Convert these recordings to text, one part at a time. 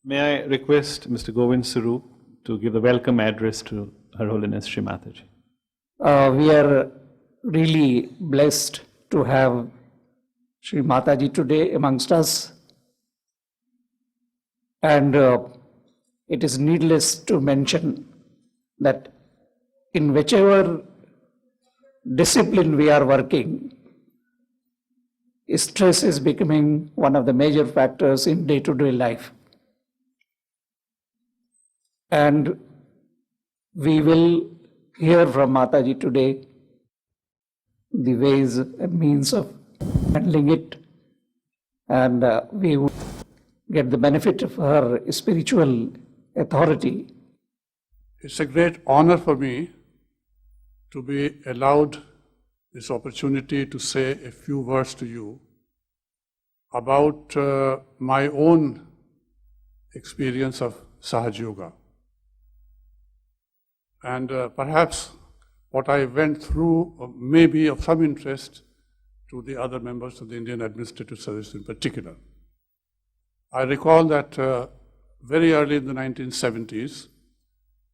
May I request Mr. Govind Sarup to give the welcome address to Her Holiness Shri Mataji. We are really blessed to have Shri Mataji today amongst us. And it is needless to mention that in whichever discipline we are working, stress is becoming one of the major factors in day-to-day life. And we will hear from Mataji today the ways and means of handling it, and we will get the benefit of her spiritual authority. It's a great honor for me to be allowed this opportunity to say a few words to you about my own experience of Sahaj Yoga. And perhaps what I went through may be of some interest to the other members of the Indian Administrative Service in particular. I recall that very early in the 1970s,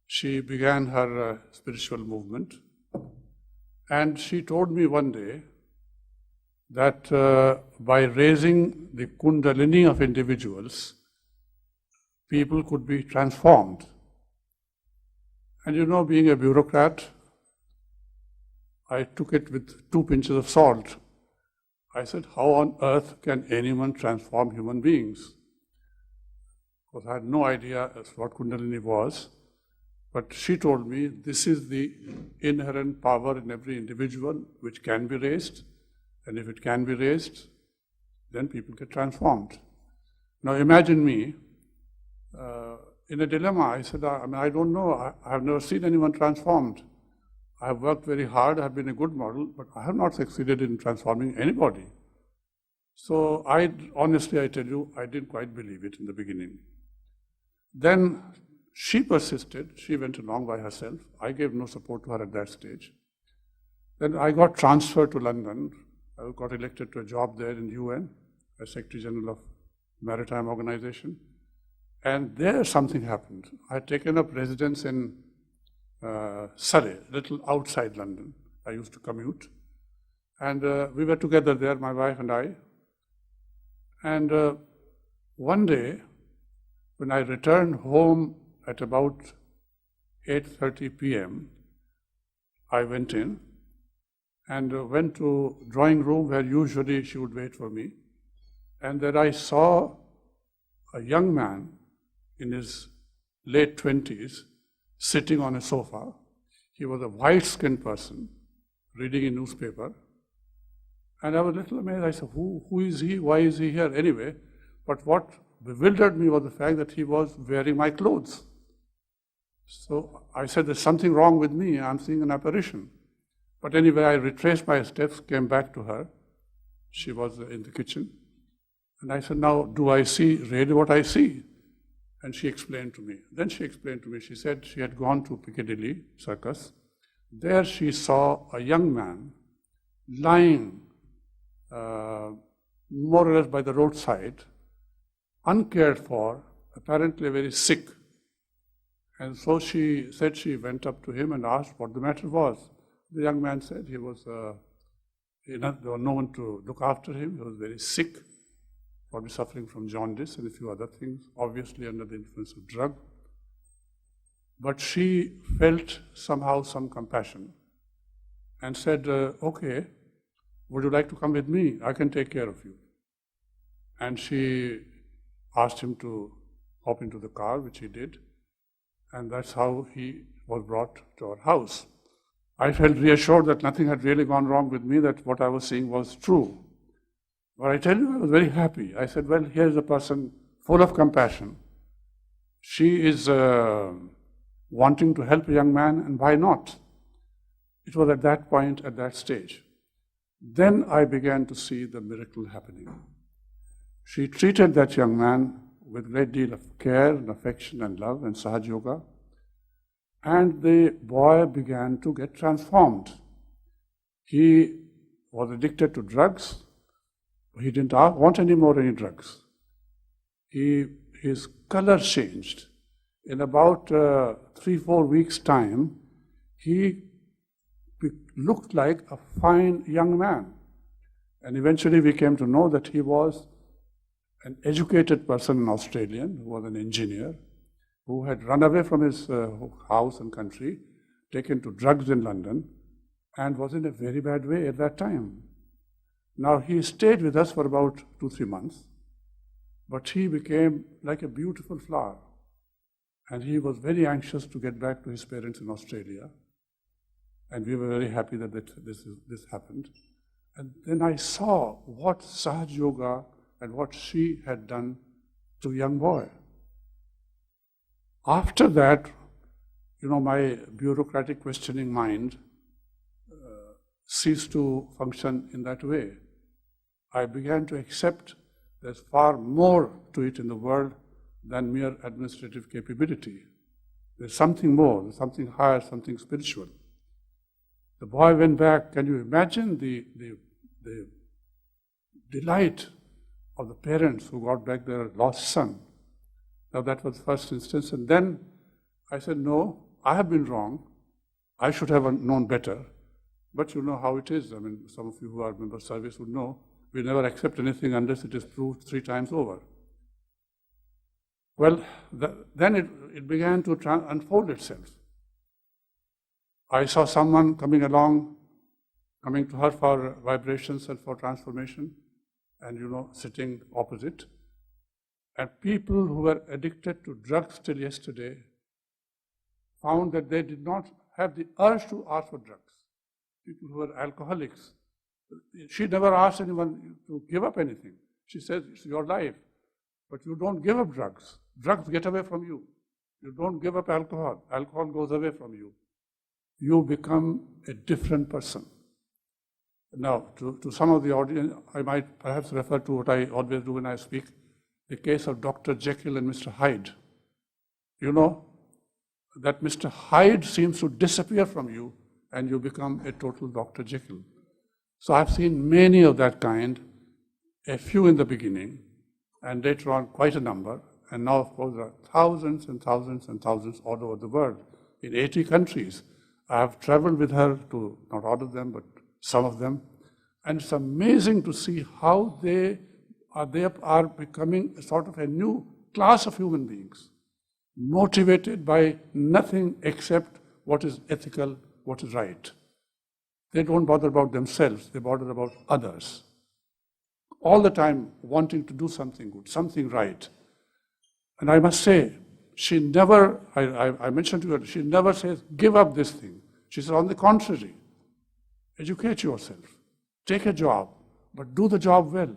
she began her spiritual movement, and she told me one day that by raising the kundalini of individuals, people could be transformed. And you know, being a bureaucrat, I took it with 2 pinches of salt. I said, how on earth can anyone transform human beings? Because I had no idea as what Kundalini was. But she told me, this is the inherent power in every individual which can be raised. And if it can be raised, then people get transformed. Now imagine me in a dilemma. I said, I don't know. I have never seen anyone transformed. I have worked very hard. I have been a good model, but I have not succeeded in transforming anybody. So honestly, I tell you, I didn't quite believe it in the beginning. Then she persisted. She went along by herself. I gave no support to her at that stage. Then I got transferred to London. I got elected to a job there in UN as Secretary General of Maritime Organization. And there something happened. I had taken up residence in Surrey, a little outside London. I used to commute. And we were together there, my wife and I. And one day, when I returned home at about 8:30 p.m., I went in and went to drawing room where usually she would wait for me. And there I saw a young man in his late 20s sitting on a sofa. He was a white-skinned person reading a newspaper. And I was a little amazed. I said, who is he? Why is he here? Anyway, but what bewildered me was the fact that he was wearing my clothes. So I said, there's something wrong with me. I'm seeing an apparition. But anyway, I retraced my steps, came back to her. She was in the kitchen. And I said, now, do I see really what I see? And she explained to me. Then she explained to me, she said she had gone to Piccadilly Circus. There she saw a young man lying more or less by the roadside, uncared for, apparently very sick. And so she said she went up to him and asked what the matter was. The young man said he was, there was no one to look after him. He was very sick, probably suffering from jaundice and a few other things, obviously under the influence of drug. But she felt somehow some compassion and said, okay, would you like to come with me? I can take care of you. And she asked him to hop into the car, which he did. And that's how he was brought to our house. I felt reassured that nothing had really gone wrong with me, that what I was seeing was true. But I tell you, I was very happy. I said, well, here's a person full of compassion. She is wanting to help a young man, and why not? It was at that point, at that stage. Then I began to see the miracle happening. She treated that young man with a great deal of care and affection and love and Sahaj Yoga. And the boy began to get transformed. He was addicted to drugs. He didn't want any drugs. He his color changed. In about 3-4 weeks' time, he looked like a fine young man. And eventually we came to know that he was an educated person, an Australian, who was an engineer, who had run away from his house and country, taken to drugs in London, and was in a very bad way at that time. Now he stayed with us for about 2-3 months, but he became like a beautiful flower. And he was very anxious to get back to his parents in Australia. And we were very happy that this happened. And then I saw what Sahaj Yoga and what she had done to a young boy. After that, my bureaucratic questioning mind ceased to function in that way. I began to accept there's far more to it in the world than mere administrative capability. There's something more, there's something higher, something spiritual. The boy went back. Can you imagine the delight of the parents who got back their lost son? Now that was the first instance. And then I said, no, I have been wrong. I should have known better. But you know how it is. I mean, some of you who are member service would know, we never accept anything unless it is proved 3 times over. Well, then it began to unfold itself. I saw someone coming to her for vibrations and for transformation, and sitting opposite. And people who were addicted to drugs till yesterday found that they did not have the urge to ask for drugs. People who were alcoholics, she never asked anyone to give up anything. She says, it's your life, but you don't give up drugs. Drugs get away from you. You don't give up alcohol. Alcohol goes away from you. You become a different person. Now, to some of the audience, I might perhaps refer to what I always do when I speak, the case of Dr. Jekyll and Mr. Hyde. You know that Mr. Hyde seems to disappear from you and you become a total Dr. Jekyll. So I've seen many of that kind, a few in the beginning, and later on quite a number. And now, of course, there are thousands and thousands and thousands all over the world, in 80 countries. I have traveled with her to not all of them, but some of them. And it's amazing to see how they are becoming a sort of a new class of human beings, motivated by nothing except what is ethical, what is right. They don't bother about themselves, they bother about others. All the time wanting to do something good, something right. And I must say, she never, I mentioned to her, she never says, give up this thing. She says, on the contrary, educate yourself, take a job, but do the job well.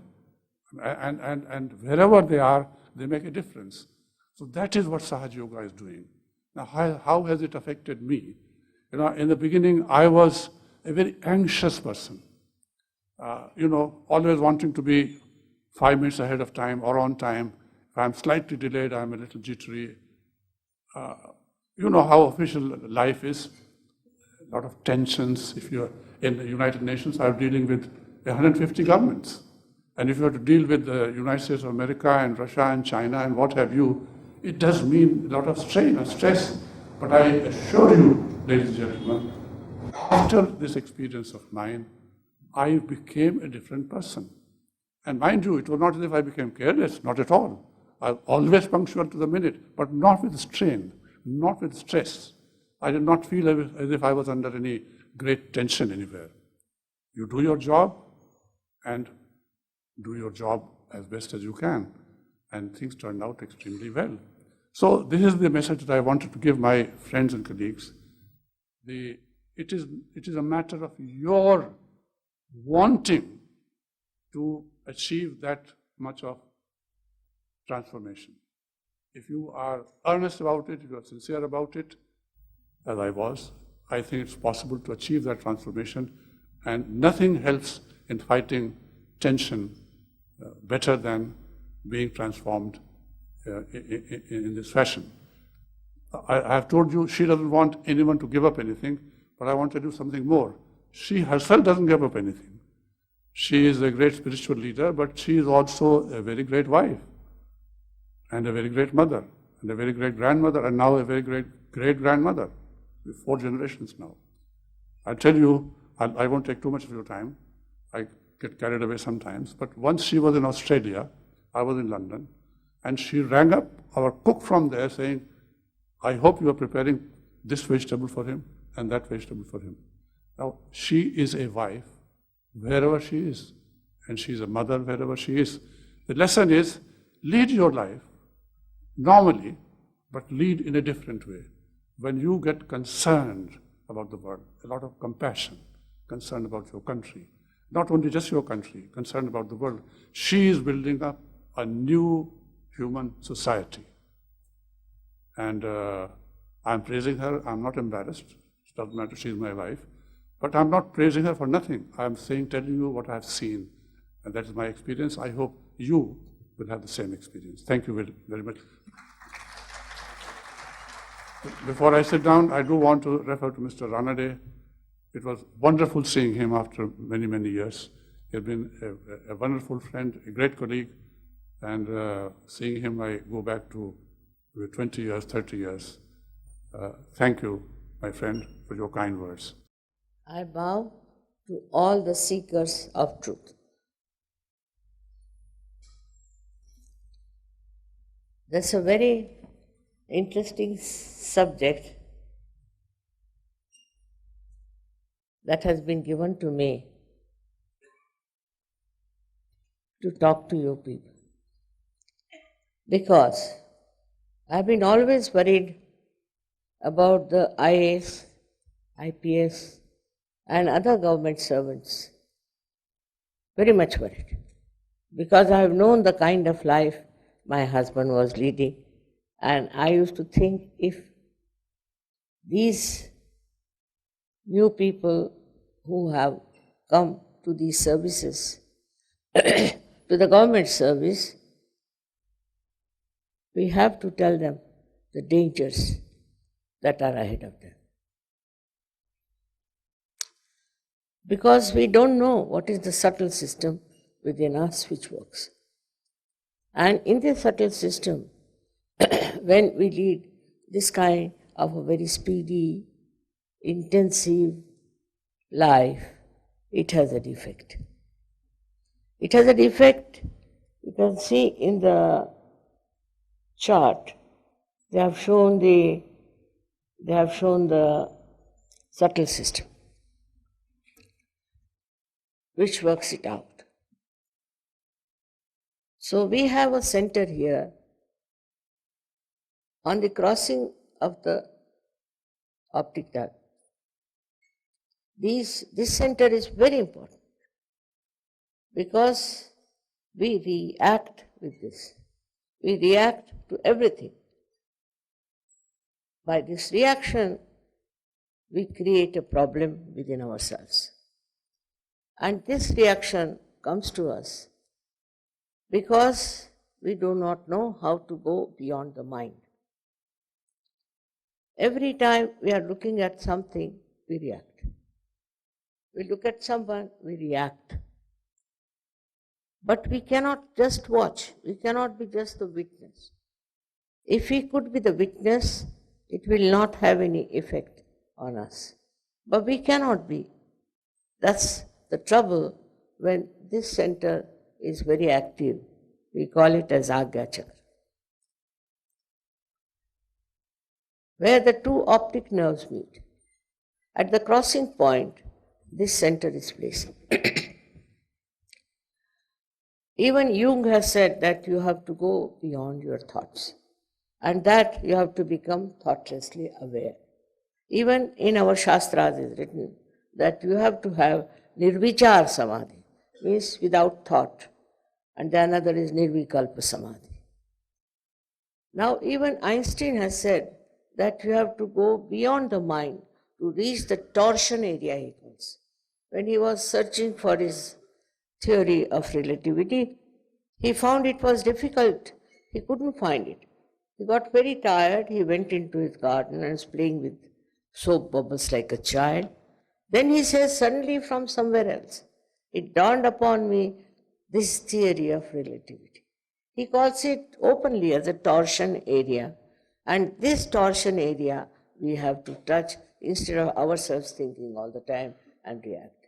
And wherever they are, they make a difference. So that is what Sahaj Yoga is doing. Now, how has it affected me? In the beginning, I was a very anxious person. Always wanting to be 5 minutes ahead of time or on time. If I'm slightly delayed, I'm a little jittery. You know how official life is. A lot of tensions. If you're in the United Nations, I'm dealing with 150 governments. And if you have to deal with the United States of America and Russia and China and what have you, it does mean a lot of strain and stress. But I assure you, ladies and gentlemen, after this experience of mine, I became a different person. And mind you, it was not as if I became careless, not at all. I was always punctual to the minute, but not with strain, not with stress. I did not feel as if I was under any great tension anywhere. You do your job and do your job as best as you can. And things turned out extremely well. So this is the message that I wanted to give my friends and colleagues. It is a matter of your wanting to achieve that much of transformation. If you are earnest about it, if you are sincere about it, as I was, I think it's possible to achieve that transformation, and nothing helps in fighting tension better than being transformed in this fashion. I have told you she doesn't want anyone to give up anything, but I want to do something more. She herself doesn't give up anything. She is a great spiritual leader, but she is also a very great wife. and a very great mother, and a very great grandmother, and now a very great great-grandmother. We're 4 generations now. I tell you, I won't take too much of your time. I get carried away sometimes. But once she was in Australia, I was in London, and she rang up our cook from there saying, I hope you are preparing this vegetable for him and that vegetable for him. Now, she is a wife wherever she is, and she is a mother wherever she is. The lesson is, lead your life normally, but lead in a different way. When you get concerned about the world, a lot of compassion, concerned about your country, not only just your country, concerned about the world, she is building up a new human society. And I'm praising her. I'm not embarrassed. It doesn't matter, she's my wife. But I'm not praising her for nothing. I'm telling you what I've seen. And that is my experience. I hope you will have the same experience. Thank you very, very much. Before I sit down, I do want to refer to Mr. Ranade. It was wonderful seeing him after many, many years. He has been a wonderful friend, a great colleague. And seeing him, I go back to 20 years, 30 years. Thank you, my friend, for your kind words. I bow to all the seekers of truth. That's a very interesting subject that has been given to me to talk to you people. Because I've been always worried about the IAS, IPS, and other government servants. Very much worried. Because I have known the kind of life my husband was leading, and I used to think, if these new people who have come to these services, to the government service, we have to tell them the dangers that are ahead of them. Because we don't know what is the subtle system within us which works. And in this subtle system, when we lead this kind of a very speedy, intensive life, it has a defect. It has a defect. You can see in the chart, they have shown the subtle system, which works it out. So we have a center here on the crossing of the optic duct. This center is very important because we react with this. We react to everything. By this reaction, we create a problem within ourselves. And this reaction comes to us because we do not know how to go beyond the mind. Every time we are looking at something, we react. We look at someone, we react. But we cannot just watch. We cannot be just the witness. If we could be the witness, it will not have any effect on us. But we cannot be. That's the trouble when this center is very active. We call it as Agya Chakra. Where the 2 optic nerves meet. At the crossing point, this center is placed. Even Jung has said that you have to go beyond your thoughts, and that you have to become thoughtlessly aware. Even in our Shastras it is written that you have to have Nirvichar Samadhi, means without thought, and the another is Nirvikalpa Samadhi. Now even Einstein has said that you have to go beyond the mind to reach the torsion area, he calls. When he was searching for his theory of relativity, he found it was difficult. He couldn't find it. He got very tired. He went into his garden and was playing with soap bubbles like a child. Then he says, suddenly from somewhere else, it dawned upon me this theory of relativity. He calls it openly as a torsion area. And this torsion area we have to touch instead of ourselves thinking all the time and react.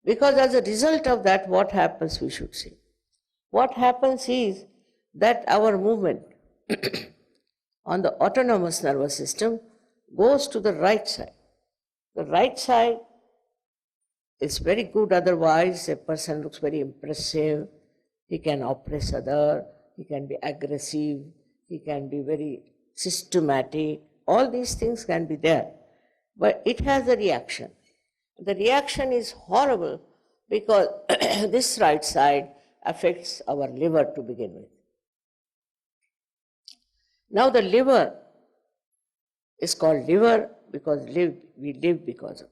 Because as a result of that, what happens, we should see. What happens is that our movement on the autonomous nervous system goes to the right side. The right side is very good, otherwise a person looks very impressive, he can oppress other, he can be aggressive, he can be very systematic, all these things can be there. But it has a reaction. The reaction is horrible because this right side affects our liver to begin with. Now the liver is called liver because we live because of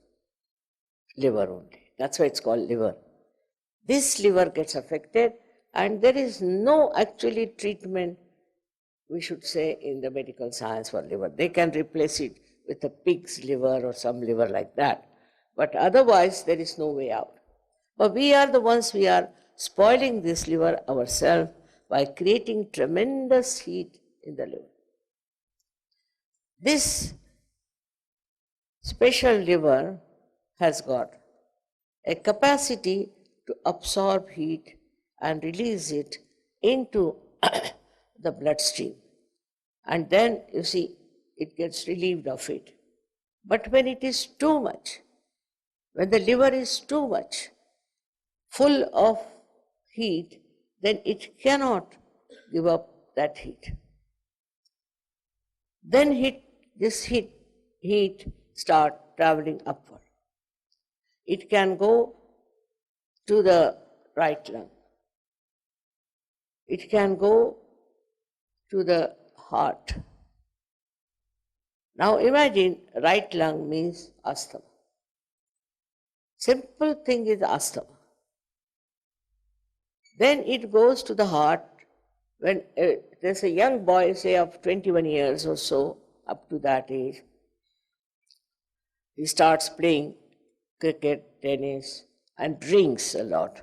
liver only. That's why it's called liver. This liver gets affected and there is no actually treatment, we should say, in the medical science for liver. They can replace it with a pig's liver or some liver like that. But otherwise, there is no way out. But we are the ones, we are spoiling this liver ourselves by creating tremendous heat in the liver. This special liver has got a capacity to absorb heat and release it into the bloodstream. And then, you see, it gets relieved of it. But when it is too much, when the liver is too much full of heat, then it cannot give up that heat. Then this heat start traveling upward. It can go to the right lung. It can go to the heart. Now imagine right lung means asthma. Simple thing is asthma. Then it goes to the heart. When there's a young boy, say of 21 years or so, up to that age, he starts playing cricket, tennis, and drinks a lot.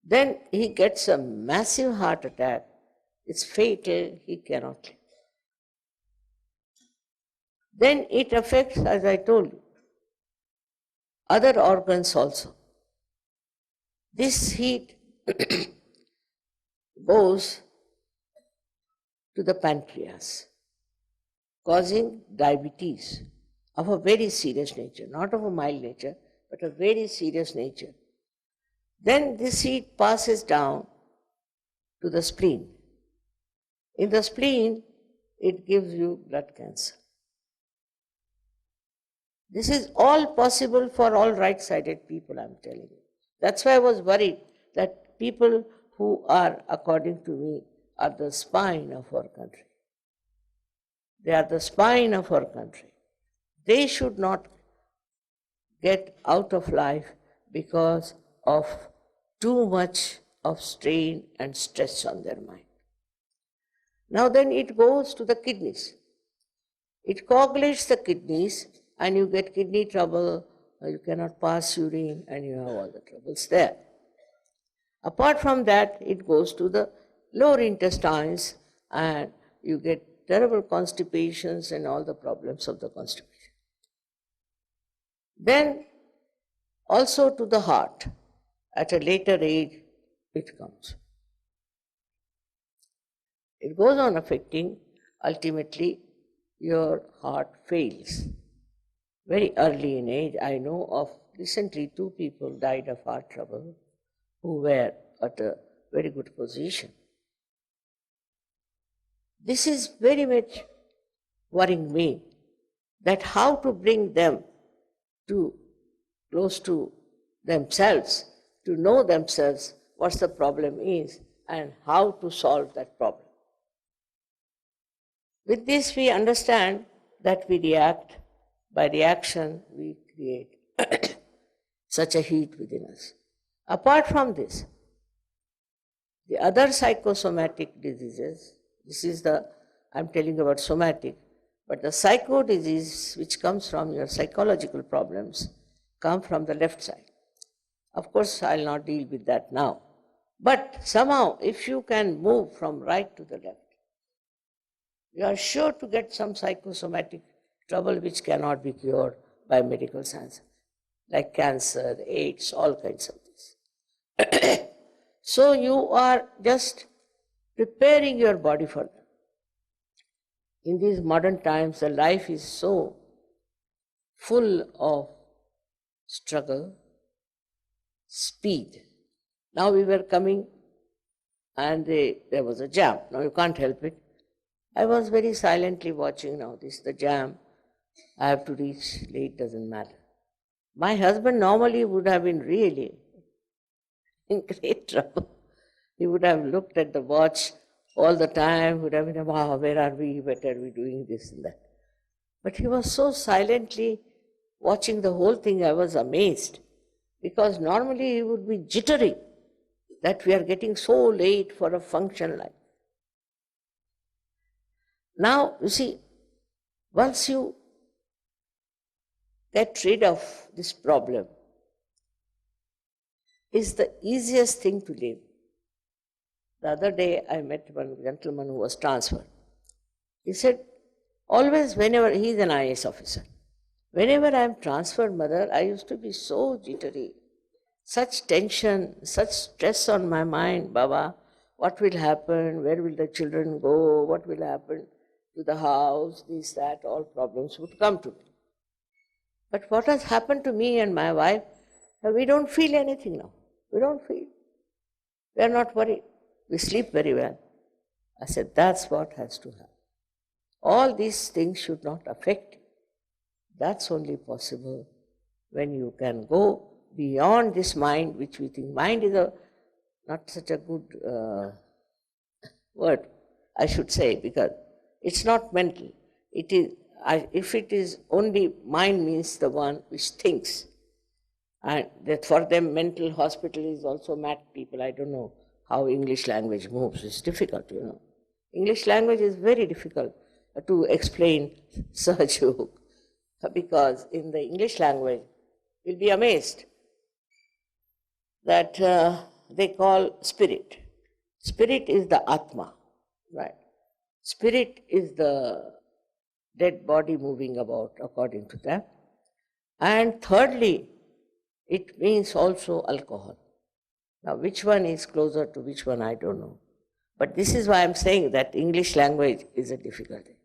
Then he gets a massive heart attack. It's fatal, he cannot live. Then it affects, as I told you, other organs also. This heat goes to the pancreas, causing diabetes of a very serious nature, not of a mild nature, but a very serious nature. Then this heat passes down to the spleen. In the spleen, it gives you blood cancer. This is all possible for all right-sided people, I'm telling you. That's why I was worried that people who are, according to me, are the spine of our country. They are the spine of our country. They should not get out of life because of too much of strain and stress on their mind. Now then it goes to the kidneys. It coagulates the kidneys and you get kidney trouble, you cannot pass urine and you have all the troubles there. Apart from that, it goes to the lower intestines and you get terrible constipations and all the problems of the constipation. Then also to the heart. At a later age, it comes. It goes on affecting, ultimately, your heart fails. Very early in age, I know of recently 2 people died of heart trouble who were at a very good position. This is very much worrying me, that how to bring them to close to themselves, to know themselves what the problem is and how to solve that problem. With this we understand that we react. By reaction we create such a heat within us. Apart from this, the other psychosomatic diseases, this is I'm telling about somatic, but the psycho disease which comes from your psychological problems come from the left side. Of course, I'll not deal with that now. But somehow, if you can move from right to the left, you are sure to get some psychosomatic trouble which cannot be cured by medical science, like cancer, AIDS, all kinds of this. So you are just preparing your body for them. In these modern times, the life is so full of struggle, speed. Now we were coming and there was a jam. Now you can't help it. I was very silently watching now this, the jam. I have to reach late, doesn't matter. My husband normally would have been really in great trouble. He would have looked at the watch all the time, would have been, wow, where are we, what are we doing, this and that. But he was so silently watching the whole thing, I was amazed. Because normally he would be jittery that we are getting so late for a function like. Now, you see, once you get rid of this problem, is the easiest thing to live. The other day I met one gentleman who was transferred. He said, always whenever, he is an IAS officer, whenever I am transferred, mother, I used to be so jittery, such tension, such stress on my mind, Baba, what will happen, where will the children go, what will happen to the house, this, that, all problems would come to me. But what has happened to me and my wife, we don't feel anything now. We don't feel. We are not worried. We sleep very well. I said, that's what has to happen. All these things should not affect you. That's only possible when you can go beyond this mind, which we think mind is not such a good word, I should say, because it's not mental. It is, if it is only mind means the one which thinks. And that for them mental hospital is also mad people. I don't know how English language moves. It's difficult, you know. English language is very difficult to explain Sahaj, because in the English language, you'll be amazed that they call spirit. Spirit is the Atma, right? Spirit is the dead body moving about, according to them. And thirdly, it means also alcohol. Now, which one is closer to which one, I don't know. But this is why I'm saying that English language is a difficulty.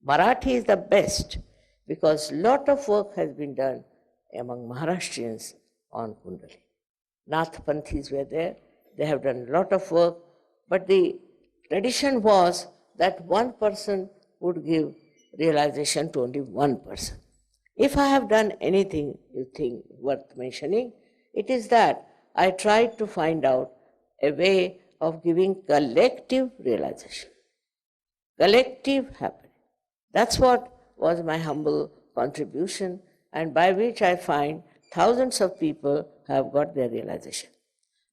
Marathi is the best because lot of work has been done among Maharashtrians on Kundali. Nath Panthis were there, they have done a lot of work, but the tradition was that one person would give realization to only one person. If I have done anything you think worth mentioning, it is that I tried to find out a way of giving collective realization, collective happening. That's what was my humble contribution, and by which I find thousands of people have got their realization.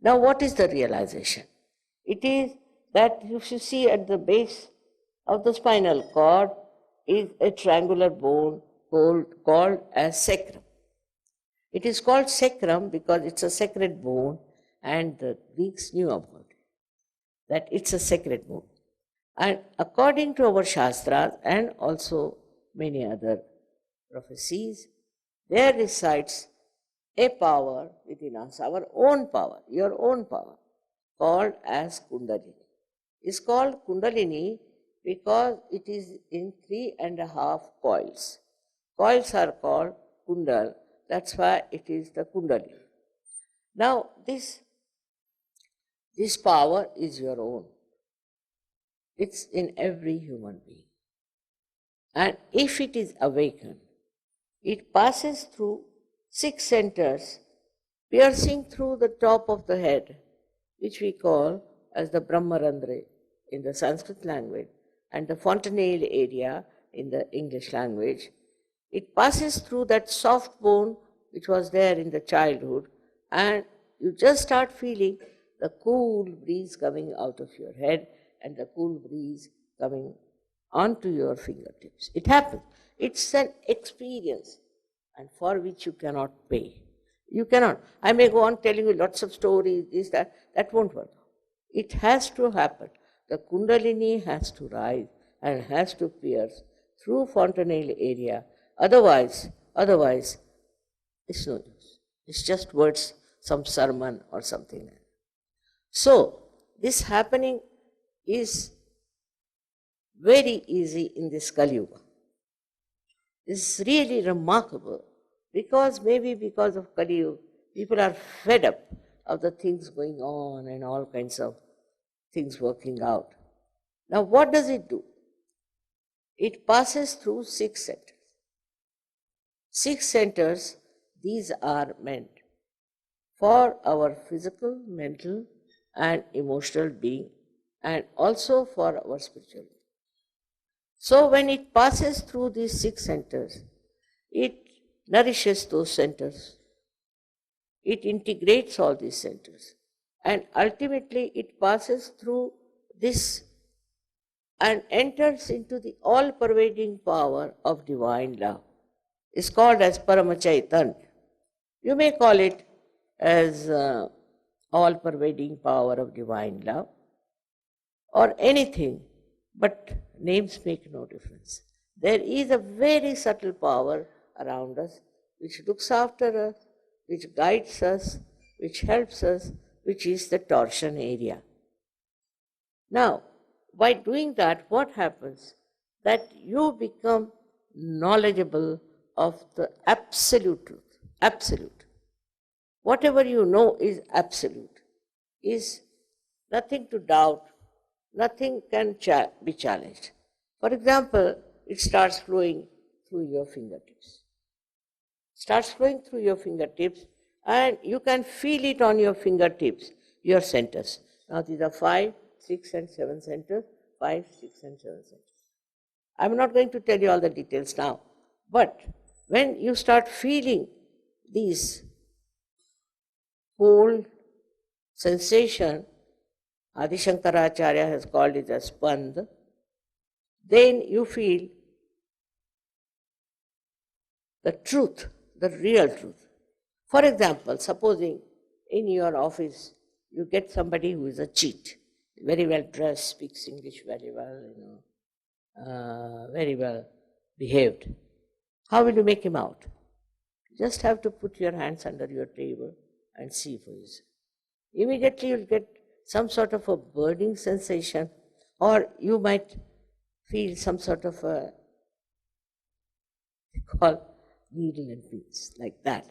Now, what is the realization? It is that if you see at the base of the spinal cord is a triangular bone called as sacrum. It is called sacrum because it's a sacred bone, and the Greeks knew about it, that it's a sacred bone. And according to our Shastras and also many other prophecies, there resides a power within us, our own power, your own power, called as Kundalini. It's called Kundalini because it is in 3.5 coils. Coils are called Kundal, that's why it is the Kundalini. Now, this power is your own. It's in every human being. And if it is awakened, it passes through 6 centers, piercing through the top of the head, which we call as the Brahmarandre in the Sanskrit language, and the fontanelle area in the English language. It passes through that soft bone which was there in the childhood, and you just start feeling the cool breeze coming out of your head and the cool breeze coming onto your fingertips. It happens. It's an experience, and for which you cannot pay. You cannot. I may go on telling you lots of stories, this, that won't work. It has to happen. The Kundalini has to rise and has to pierce through fontanelle area. Otherwise, it's no use. It's just words, some sermon or something like that. So, this happening is very easy in this Kali Yuga. It's really remarkable because maybe because of Kali Yuga, people are fed up of the things going on and all kinds of things working out. Now, what does it do? It passes through 6 centers. 6 centers, these are meant for our physical, mental, and emotional being, and also for our spiritual being. So, when it passes through these 6 centers, it nourishes those centers. It integrates all these centers. And ultimately, it passes through this and enters into the all-pervading power of divine love. It's called as Paramachaitanya. You may call it as all-pervading power of divine love or anything, but names make no difference. There is a very subtle power around us which looks after us, which guides us, which helps us, which is the torsion area. Now, by doing that, what happens? That you become knowledgeable of the absolute truth. Absolute. Whatever you know is absolute, is nothing to doubt, nothing can be challenged. For example, it starts flowing through your fingertips. Starts flowing through your fingertips, and you can feel it on your fingertips, your centers. Now these are 5, 6 and 7 centers, 5, 6 and 7 centers. I'm not going to tell you all the details now, but when you start feeling these cold sensation, Adi Shankaracharya has called it as Spand, then you feel the truth, the real truth. For example, supposing in your office you get somebody who is a cheat, very well dressed, speaks English very well, very well behaved. How will you make him out? You just have to put your hands under your table and see for yourself. Immediately you'll get some sort of a burning sensation, or you might feel some sort of a, they call needle and pins, like that.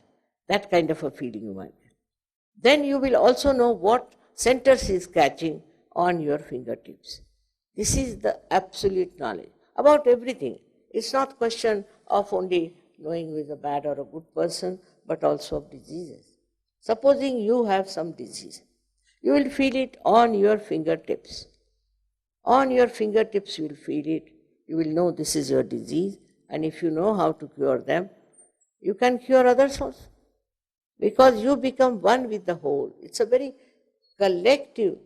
That kind of a feeling you might get. Then you will also know what centers he is catching on your fingertips. This is the absolute knowledge about everything. It's not question of only knowing who is a bad or a good person, but also of diseases. Supposing you have some disease, you will feel it on your fingertips. On your fingertips you will feel it. You will know this is your disease, and if you know how to cure them, you can cure others also. Because you become one with the whole. It's a very collective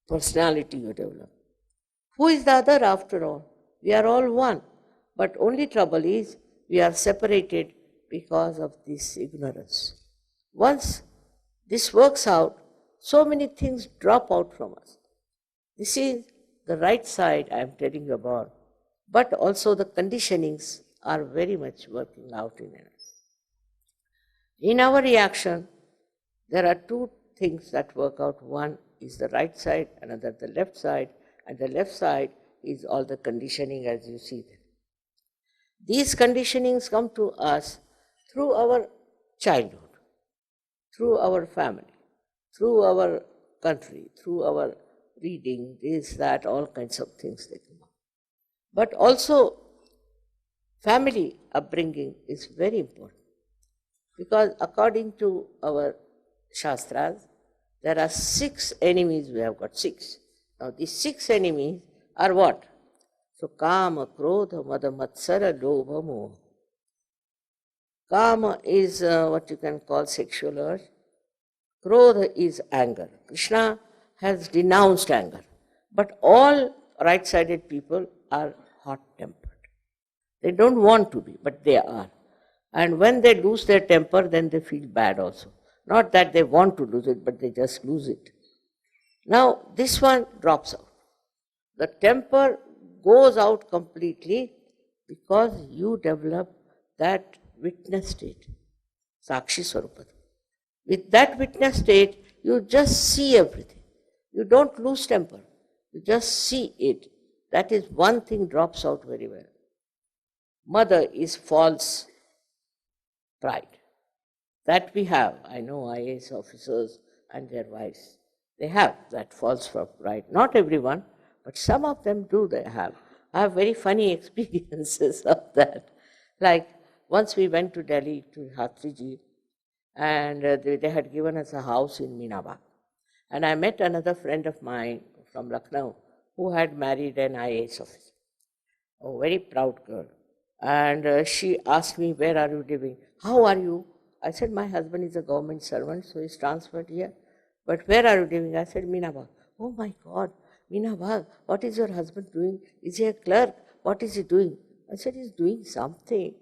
personality you develop. Who is the other after all? We are all one. But only trouble is we are separated because of this ignorance. Once this works out, so many things drop out from us. This is the right side I am telling you about, but also the conditionings are very much working out in us. In our reaction, there are 2 things that work out. One is the right side, another the left side, and the left side is all the conditioning as you see them. These conditionings come to us through our childhood, through our family, through our country, through our reading, this, that, all kinds of things they come up. But also, family upbringing is very important. Because according to our Shastras, there are 6 enemies, we have got 6. Now these 6 enemies are what? So Kama, Krodha, Mada, Matsara, Lobha, Moha. Kama is what you can call sexual urge. Krodha is anger. Krishna has denounced anger. But all right-sided people are hot-tempered. They don't want to be, but they are. And when they lose their temper, then they feel bad also. Not that they want to lose it, but they just lose it. Now, this one drops out. The temper goes out completely because you develop that witness state, Sakshi Swarupada. With that witness state, you just see everything. You don't lose temper. You just see it. That is one thing drops out very well. Mother is false pride. That we have. I know IAS officers and their wives. They have that false pride. Not everyone, but some of them do they have. I have very funny experiences of that. Like once we went to Delhi to Hatriji, and they had given us a house in Minabad. And I met another friend of mine from Lucknow who had married an IAS officer, a very proud girl. And she asked me, where are you living? How are you? I said, my husband is a government servant, so he's transferred here. But where are you living? I said, Minabad. Oh my God, Minabad, what is your husband doing? Is he a clerk? What is he doing? I said, he's doing something.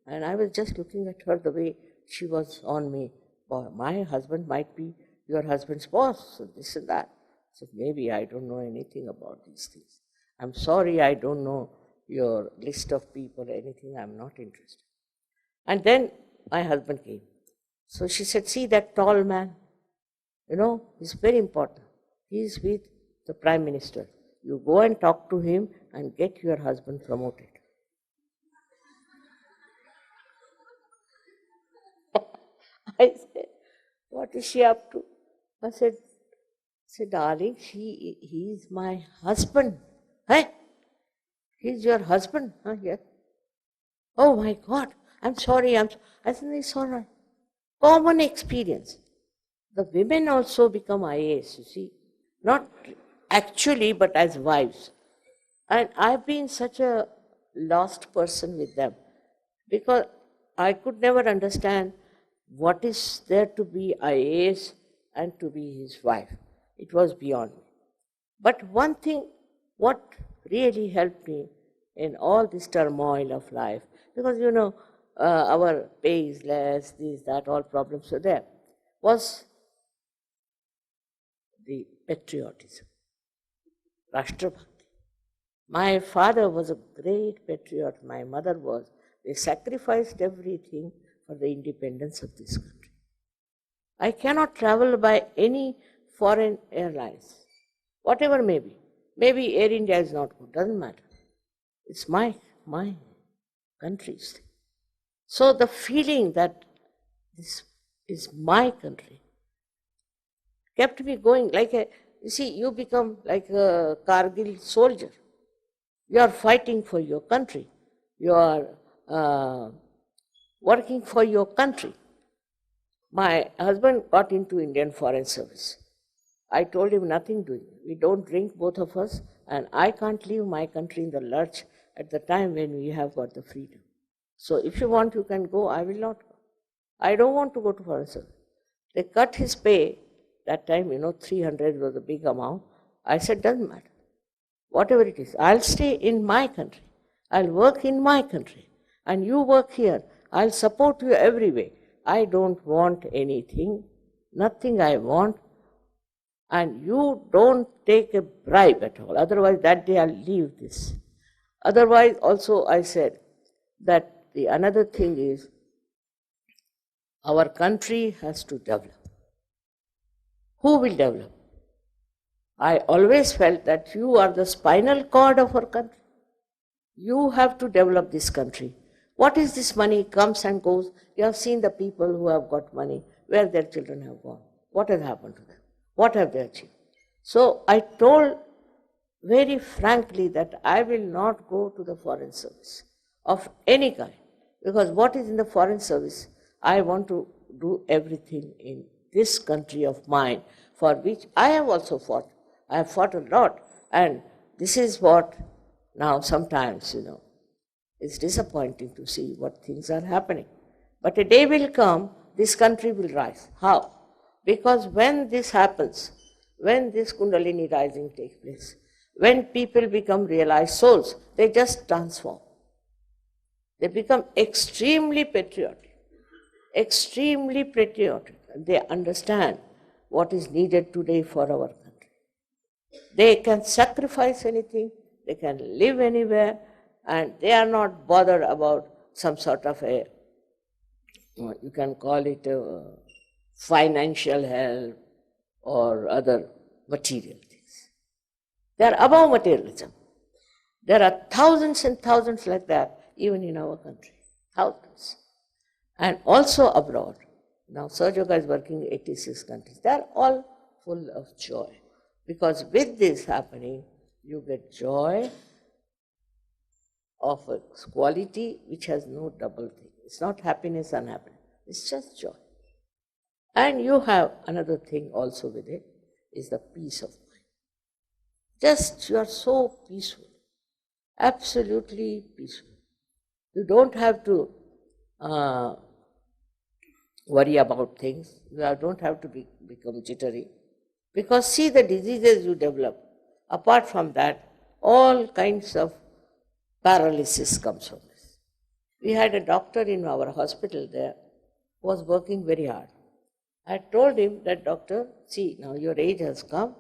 And I was just looking at her the way she was on me. Boy, my husband might be your husband's boss, so this and that. I said, maybe I don't know anything about these things. I'm sorry, I don't know your list of people or anything. I'm not interested. And then my husband came. So she said, see that tall man? You know, he's very important. He's with the Prime Minister. You go and talk to him and get your husband promoted. I said, what is she up to? I said, darling, he's my husband. Hey, he's your husband? Huh? Yes. Oh my God, I'm sorry. I said, it's all right. Common experience. The women also become IAS, you see. Not actually, but as wives. And I've been such a lost person with them because I could never understand what is there to be IAS and to be his wife. It was beyond me. But one thing, what really helped me in all this turmoil of life, because you know, our pay is less, this, that, all problems were there, was the patriotism, Rashtra Bhakti. My father was a great patriot, my mother was. They sacrificed everything for the independence of this country. I cannot travel by any foreign airlines, whatever may be. Maybe Air India is not good, doesn't matter. It's my country's thing. So the feeling that this is my country kept me going like you see, you become like a Kargil soldier. You are fighting for your country. You are working for your country. My husband got into Indian Foreign Service. I told him nothing doing. We don't drink, both of us, and I can't leave my country in the lurch at the time when we have got the freedom. So if you want, you can go. I will not go. I don't want to go to Foreign Service. They cut his pay. That time, 300 was a big amount. I said, doesn't matter. Whatever it is, I'll stay in my country. I'll work in my country. And you work here. I'll support you every way. I don't want anything, nothing I want. And you don't take a bribe at all. Otherwise, that day I'll leave this. Otherwise, also I said that the another thing is our country has to develop. Who will develop? I always felt that you are the spinal cord of our country. You have to develop this country. What is this money comes and goes? You have seen the people who have got money, where their children have gone. What has happened to them? What have they achieved? So I told very frankly that I will not go to the foreign service of any kind, because what is in the foreign service, I want to do everything in this country of mine, for which I have also fought. I have fought a lot, and this is what now sometimes, it's disappointing to see what things are happening. But a day will come, this country will rise. How? Because when this happens, when this Kundalini rising takes place, when people become realized souls, they just transform. They become extremely patriotic. Extremely patriotic. They understand what is needed today for our country. They can sacrifice anything, they can live anywhere, and they are not bothered about some sort of a, you can call it a financial help or other material things. They are above materialism. There are thousands and thousands like that, even in our country, thousands. And also abroad. Now, Sahaja is working in 86 countries. They are all full of joy. Because with this happening, you get joy of a quality which has no double thing. It's not happiness and happiness. It's just joy. And you have another thing also with it, is the peace of mind. Just you are so peaceful, absolutely peaceful. You don't have to worry about things. You don't have to become jittery. Because see the diseases you develop. Apart from that, all kinds of paralysis comes from this. We had a doctor in our hospital there who was working very hard. I told him that, doctor, see, now your age has come,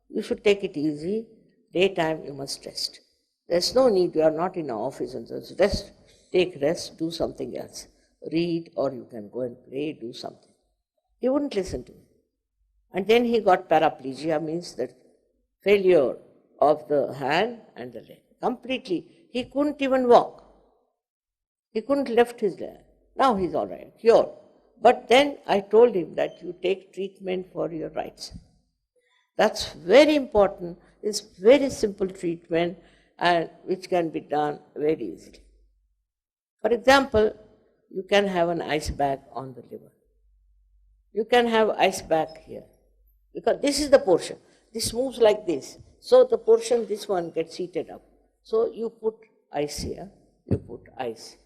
you should take it easy, daytime you must rest. There's no need, you are not in an office and just rest, take rest, do something else. Read, or you can go and play, do something. He wouldn't listen to me. And then he got paraplegia, means that failure of the hand and the leg. Completely. He couldn't even walk. He couldn't lift his leg. Now he's all right, cured. But then I told him that you take treatment for your right side. That's very important. It's very simple treatment and which can be done very easily. For example, you can have an ice bag on the liver. You can have ice bag here. Because this is the portion. This moves like this. So the portion, this one gets heated up. So you put ice here, you put ice.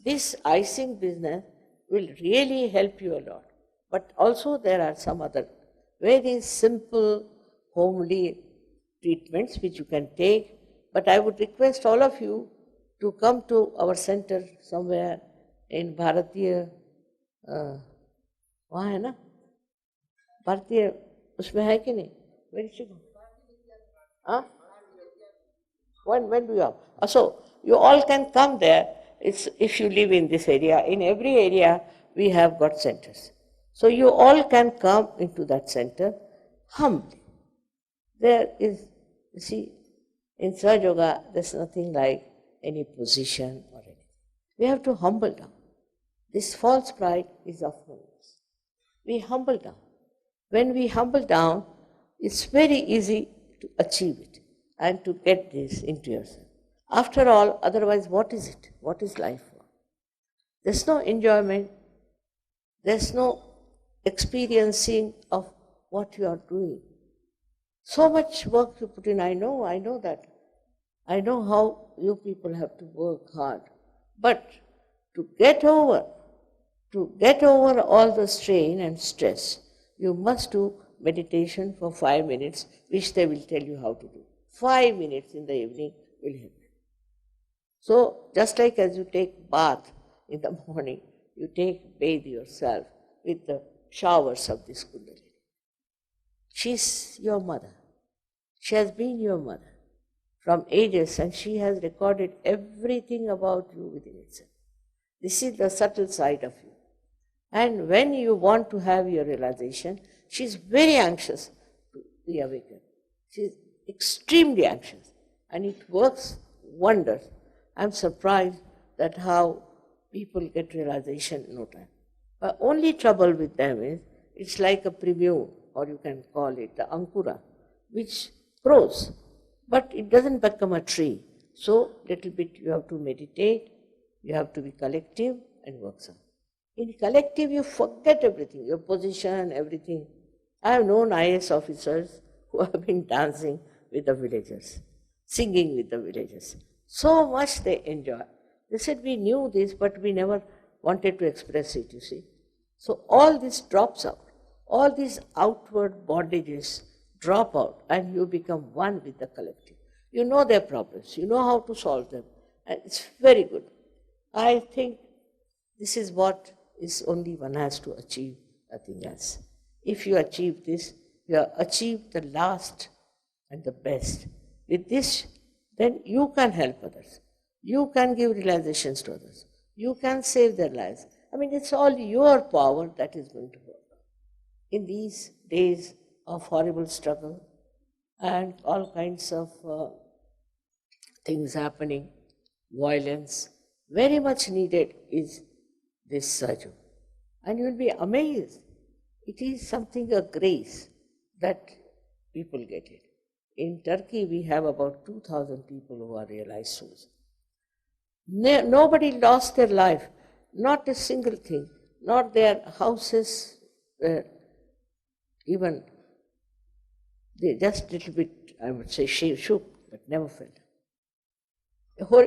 This icing business will really help you a lot. But also there are some other very simple, homely treatments which you can take. But I would request all of you to come to our center somewhere in Bharatiya, वहाँ है ना भारतीय उसमें है कि नहीं very sugar हाँ when do you have so you all can come there. It's if you live in this area, in every area we have got centers, so you all can come into that center humbly. There is, you see, in Sahaja Yoga there's nothing like any position or anything. We have to humble down. This false pride is of no use. We humble down. When we humble down, it's very easy to achieve it and to get this into yourself. After all, otherwise what is it? What is life for? There's no enjoyment, there's no experiencing of what you are doing. So much work you put in, I know that. I know how you people have to work hard. But to get over all the strain and stress, you must do meditation for 5 minutes, which they will tell you how to do. 5 minutes in the evening will help you. So, just like as you take bath in the morning, you bathe yourself with the showers of this Kundalini. She's your mother. She has been your mother from ages, and she has recorded everything about you within itself. This is the subtle side of you. And when you want to have your realization, she's very anxious to be awakened. She's extremely anxious, and it works wonders. I'm surprised that how people get realization in no time. But only trouble with them is, it's like a premium, or you can call it the ankura, which grows, but it doesn't become a tree. So, little bit you have to meditate, you have to be collective and work some. In collective, you forget everything, your position, everything. I have known IAS officers who have been dancing with the villagers, singing with the villagers. So much they enjoy. They said, we knew this, but we never wanted to express it, you see. So all this drops out. All these outward bondages drop out, and you become one with the collective. You know their problems, you know how to solve them, and it's very good. I think this is what is only one has to achieve, nothing else. If you achieve this, you have achieved the last and the best. With this, then you can help others. You can give realizations to others. You can save their lives. I mean, it's all your power that is going to work. In these days of horrible struggle and all kinds of things happening, violence, very much needed is this Sahaja. And you will be amazed. It is something, a grace that people get it. In Turkey, we have about 2,000 people who are realized souls. Nobody lost their life, not a single thing, not their houses were even, they just a little bit, I would say, shook, but never fell.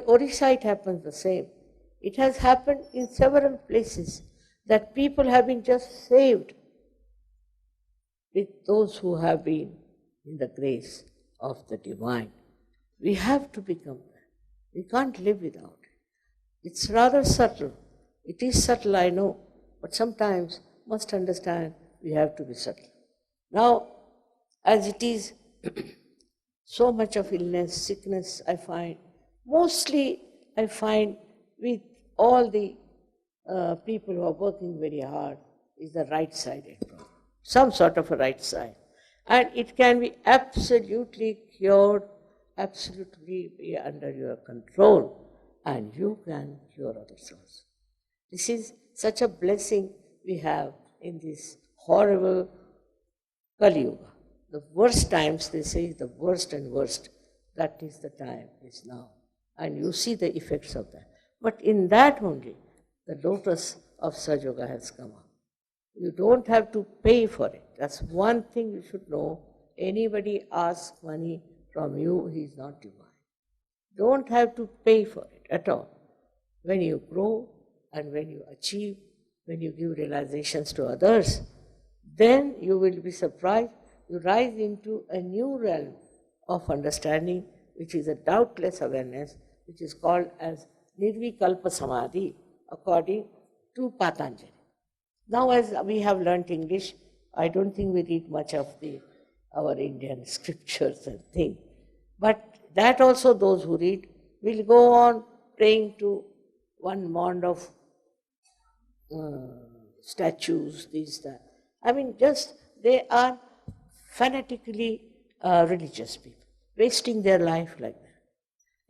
Orissa, it happens the same. It has happened in several places that people have been just saved with those who have been in the grace of the divine. We have to become that. We can't live without it. It's rather subtle. It is subtle, I know, but sometimes must understand we have to be subtle. Now, as it is, so much of illness, sickness, I find, mostly I find with all the people who are working very hard is the right-sided problem, some sort of a right side. And it can be absolutely cured, absolutely be under your control, and you can cure others also. This is such a blessing we have in this horrible Kali Yuga. The worst times, they say, the worst and worst, that is the time is now. And you see the effects of that. But in that only, the lotus of Sahaja has come up. You don't have to pay for it. That's one thing you should know. Anybody asks money from you, he is not divine. Don't have to pay for it at all. When you grow and when you achieve, when you give realizations to others, then you will be surprised. You rise into a new realm of understanding, which is a doubtless awareness, which is called as Nirvikalpa Samadhi, according to Patanjali. Now, as we have learnt English, I don't think we read much of our Indian scriptures and things. But that also those who read will go on praying to one mound of statues, these, that. I mean, just they are fanatically religious people, wasting their life like that.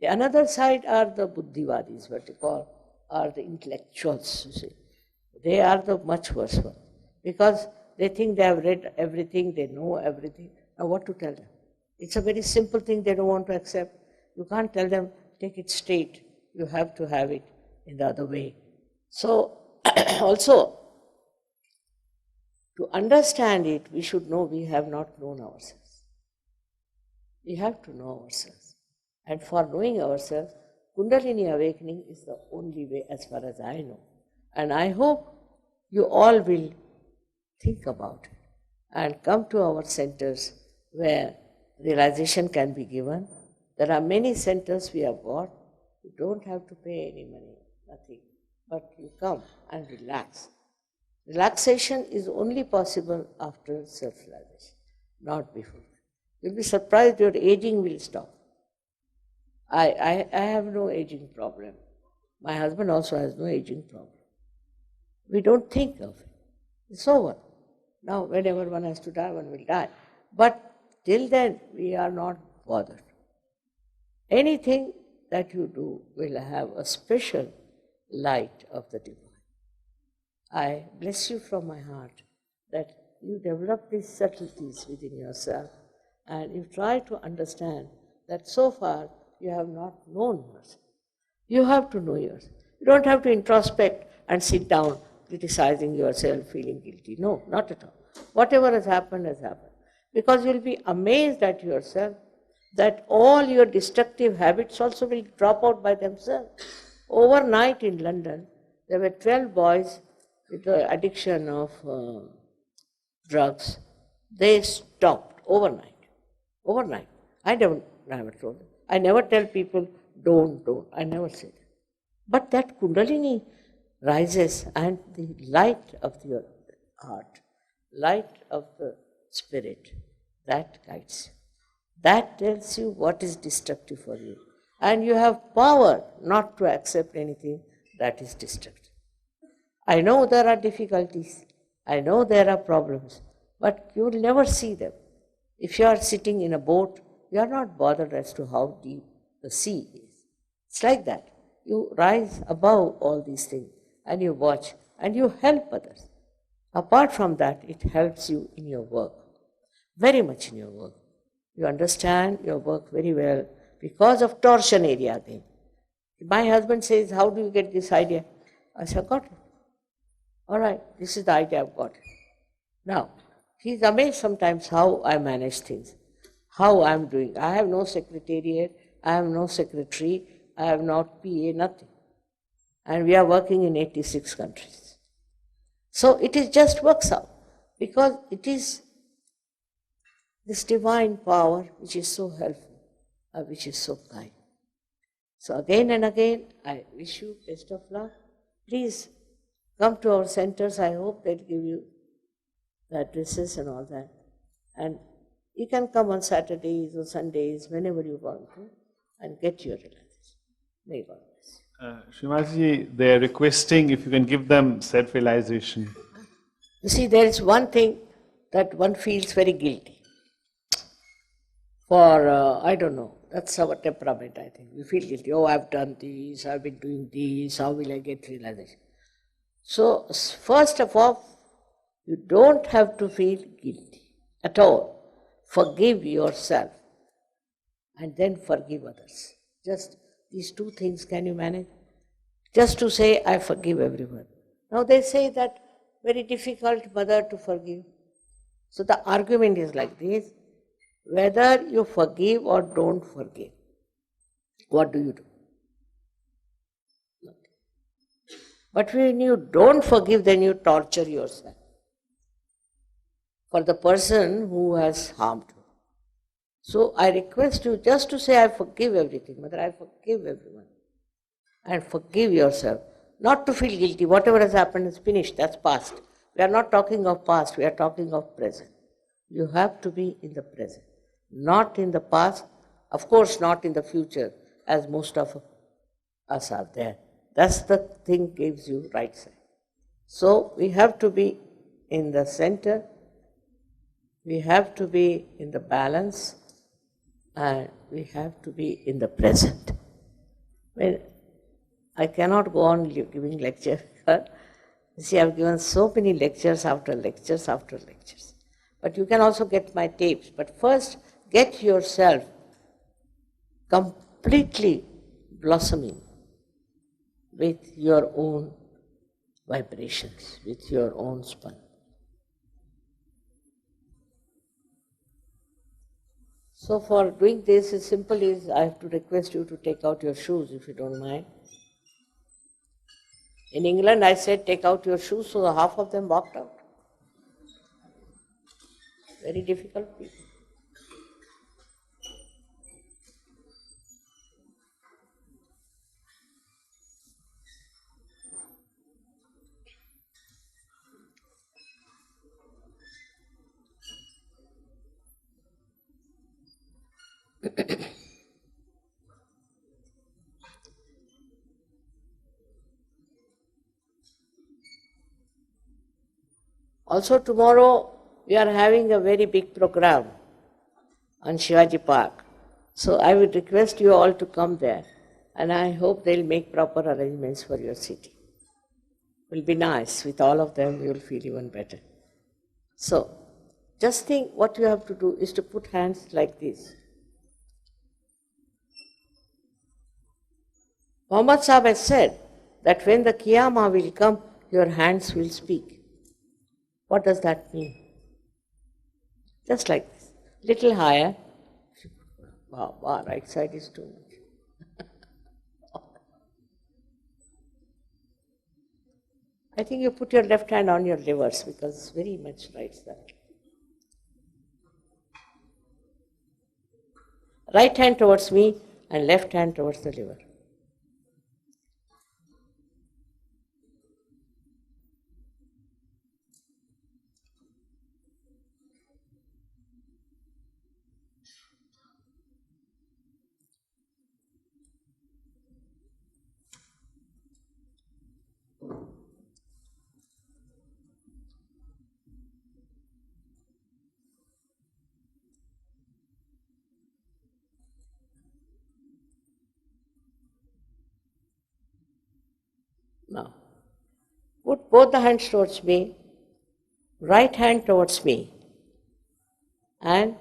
The another side are the Buddhivadis, what they call, are the intellectuals, you see. They are the much worse ones, because they think they have read everything, they know everything. Now what to tell them? It's a very simple thing they don't want to accept. You can't tell them, take it straight. You have to have it in the other way. So also, to understand it, we should know we have not known ourselves. We have to know ourselves. And for knowing ourselves, Kundalini awakening is the only way as far as I know. And I hope you all will think about it and come to our centers where realization can be given. There are many centers we have got. You don't have to pay any money, nothing. But you come and relax. Relaxation is only possible after self-realization, not before. You'll be surprised your aging will stop. I have no aging problem. My husband also has no aging problem. We don't think of it. It's over. Now, whenever one has to die, one will die. But till then, we are not bothered. Anything that you do will have a special light of the divine. I bless you from my heart that you develop these subtleties within yourself and you try to understand that so far you have not known yourself. You have to know yourself. You don't have to introspect and sit down criticizing yourself, feeling guilty. No, not at all. Whatever has happened has happened. Because you'll be amazed at yourself that all your destructive habits also will drop out by themselves. Overnight in London, there were 12 boys with the addiction of drugs. They stopped overnight. Overnight. I never told them. I never tell people, don't. I never say that. But that Kundalini rises and the light of your heart, light of the spirit, that guides you. That tells you what is destructive for you. And you have power not to accept anything that is destructive. I know there are difficulties, I know there are problems, but you will never see them. If you are sitting in a boat, you are not bothered as to how deep the sea is. It's like that. You rise above all these things and you watch and you help others. Apart from that, it helps you in your work, very much in your work. You understand your work very well because of torsion area again. My husband says, how do you get this idea? I said, got it. All right, this is the idea I've got. Now, he's amazed sometimes how I manage things, how I'm doing. I have no secretariat, I have no secretary, I have not PA, nothing. And we are working in 86 countries. So it just works out because it is this divine power which is so helpful, which is so kind. So again and again, I wish you best of luck. Please come to our centers. I hope they'll give you the addresses and all that. And you can come on Saturdays or Sundays, whenever you want to, and get your realization. May God bless you. Srimati, they're requesting if you can give them self-realization. You see, there is one thing that one feels very guilty for, I don't know, that's our temperament, I think. We feel guilty. Oh, I've done this, I've been doing this, how will I get realization? So, first of all, you don't have to feel guilty at all. Forgive yourself and then forgive others. Just these two things can you manage? Just to say, I forgive everyone. Now they say that very difficult, mother, to forgive. So the argument is like this, whether you forgive or don't forgive, what do you do? Nothing. But when you don't forgive, then you torture yourself for the person who has harmed you. So I request you just to say, I forgive everything, mother, I forgive everyone. And forgive yourself. Not to feel guilty. Whatever has happened is finished, that's past. We are not talking of past, we are talking of present. You have to be in the present, not in the past, of course not in the future, as most of us are there. That's the thing gives you right side. So we have to be in the center, we have to be in the balance, and we have to be in the present. When I cannot go on giving lecture. See, I've given so many lectures after lectures after lectures. But you can also get my tapes. But first, get yourself completely blossoming with your own vibrations, with your own spun. So for doing this, as simple as I have to request you to take out your shoes, if you don't mind. In England, I said, take out your shoes, so half of them walked out. Very difficult people. Also tomorrow, we are having a very big program on Shivaji Park. So I would request you all to come there, and I hope they'll make proper arrangements for your city. It will be nice. With all of them, you will feel even better. So, just think what you have to do is to put hands like this. Muhammad Sahib has said that when the Qiyamah will come, your hands will speak. What does that mean? Just like this. Little higher. Wow, right side is too much. I think you put your left hand on your livers because it's very much right side. Right hand towards me and left hand towards the liver. Now, put both the hands towards me, right hand towards me, and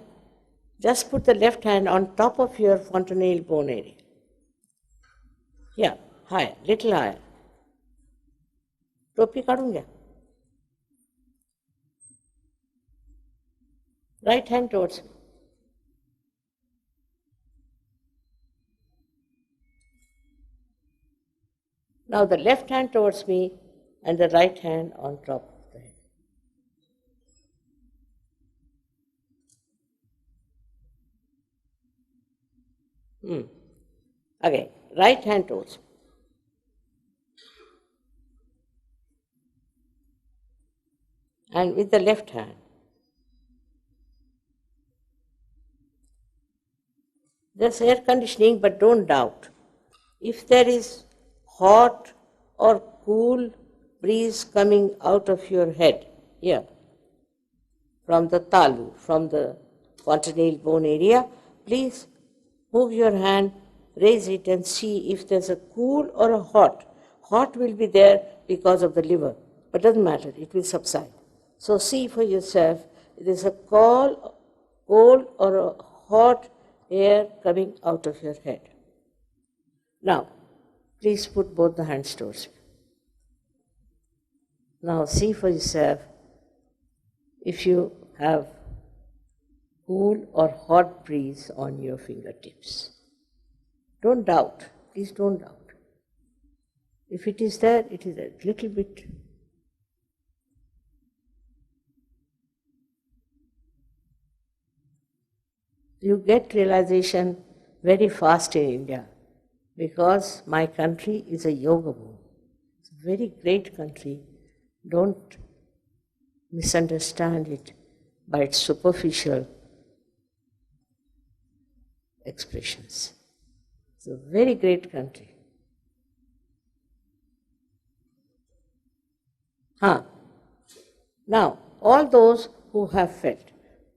just put the left hand on top of your fontanelle bone area. Yeah, higher, little higher. टोपी काढून घ्या. Right hand towards me. Now the left hand towards me and the right hand on top of the head. Again, right hand towards me. And with the left hand. There's air conditioning, but don't doubt. If there is hot or cool breeze coming out of your head, here, from the talu, from the fontanelle bone area, please move your hand, raise it and see if there's a cool or a hot. Hot will be there because of the liver, but doesn't matter, it will subside. So see for yourself, it is a cold or a hot air coming out of your head. Now, please put both the hands towards me. Now see for yourself if you have cool or hot breeze on your fingertips. Don't doubt, please don't doubt. If it is there, it is a little bit. You get realization very fast in India because my country is a yoga boom. It's a very great country. Don't misunderstand it by its superficial expressions. It's a very great country. Now, all those who have felt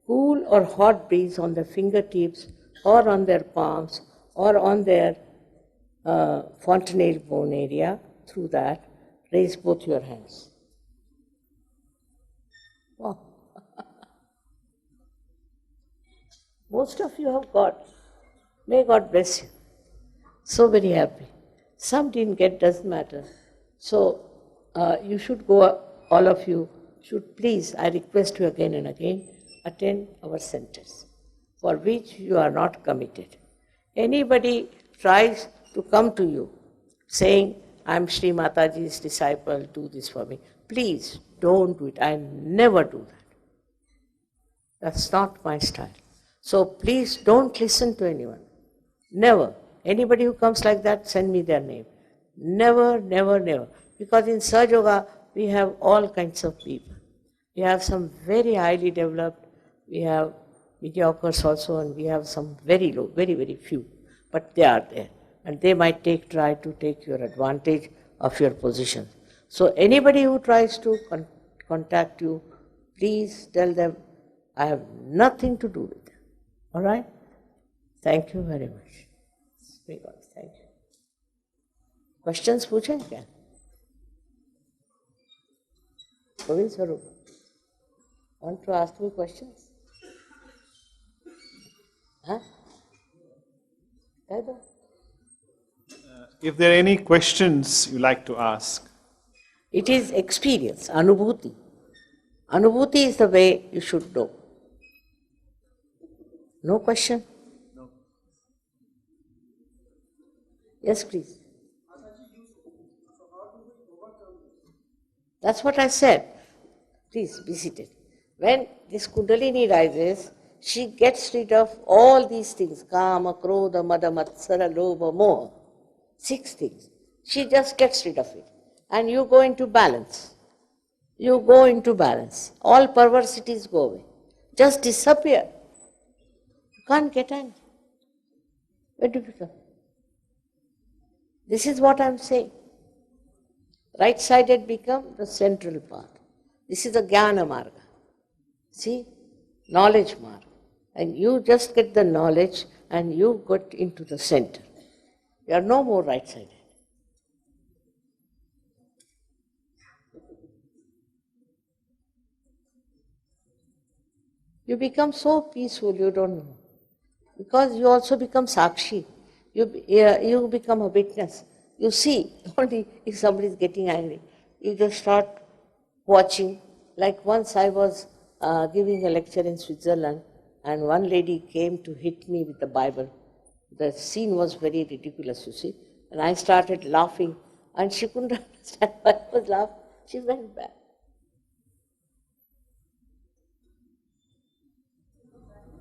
cool or hot breeze on their fingertips or on their palms or on their fontanelle bone area, through that, raise both your hands. Wow. Most of you have got. May God bless you. So very happy. Some didn't get, doesn't matter. So you should go, all of you should please, I request you again and again, attend our centers, for which you are not committed. Anybody tries to come to you saying, I'm Sri Mataji's disciple, do this for me. Please don't do it. I never do that. That's not my style. So please don't listen to anyone. Never. Anybody who comes like that, send me their name. Never, never, never. Because in Sahaja Yoga, we have all kinds of people. We have some very highly developed, we have mediocres also, and we have some very low, very, very few. But they are there. And they might try to take your advantage of your position. So anybody who tries to contact you, please tell them, I have nothing to do with them. All right? Thank you very much. May God, thank you. Questions पूछें क्या? Govind Swarup, want to ask me questions? Huh? If there are any questions you like to ask. It is experience, anubhuti. Anubhuti is the way you should know. No question? No. Yes, please. That's what I said. Please be seated. When this Kundalini rises, she gets rid of all these things, Kama, Krodha, Mada, Matsara, Lobha, Moha. 6 things. She just gets rid of it. And you go into balance. You go into balance. All perversities go away. Just disappear. You can't get angry. Where do you go? This is what I'm saying. Right-sided become the central path. This is a Jnana Marga. See? Knowledge Marga. And you just get the knowledge and you get into the center. You are no more right-sided. You become so peaceful, you don't know. Because you also become sakshi. You become a witness. You see, only if somebody is getting angry, you just start watching. Like once I was giving a lecture in Switzerland, and one lady came to hit me with the Bible. The scene was very ridiculous, you see. And I started laughing, and she couldn't understand why I was laughing. She went back.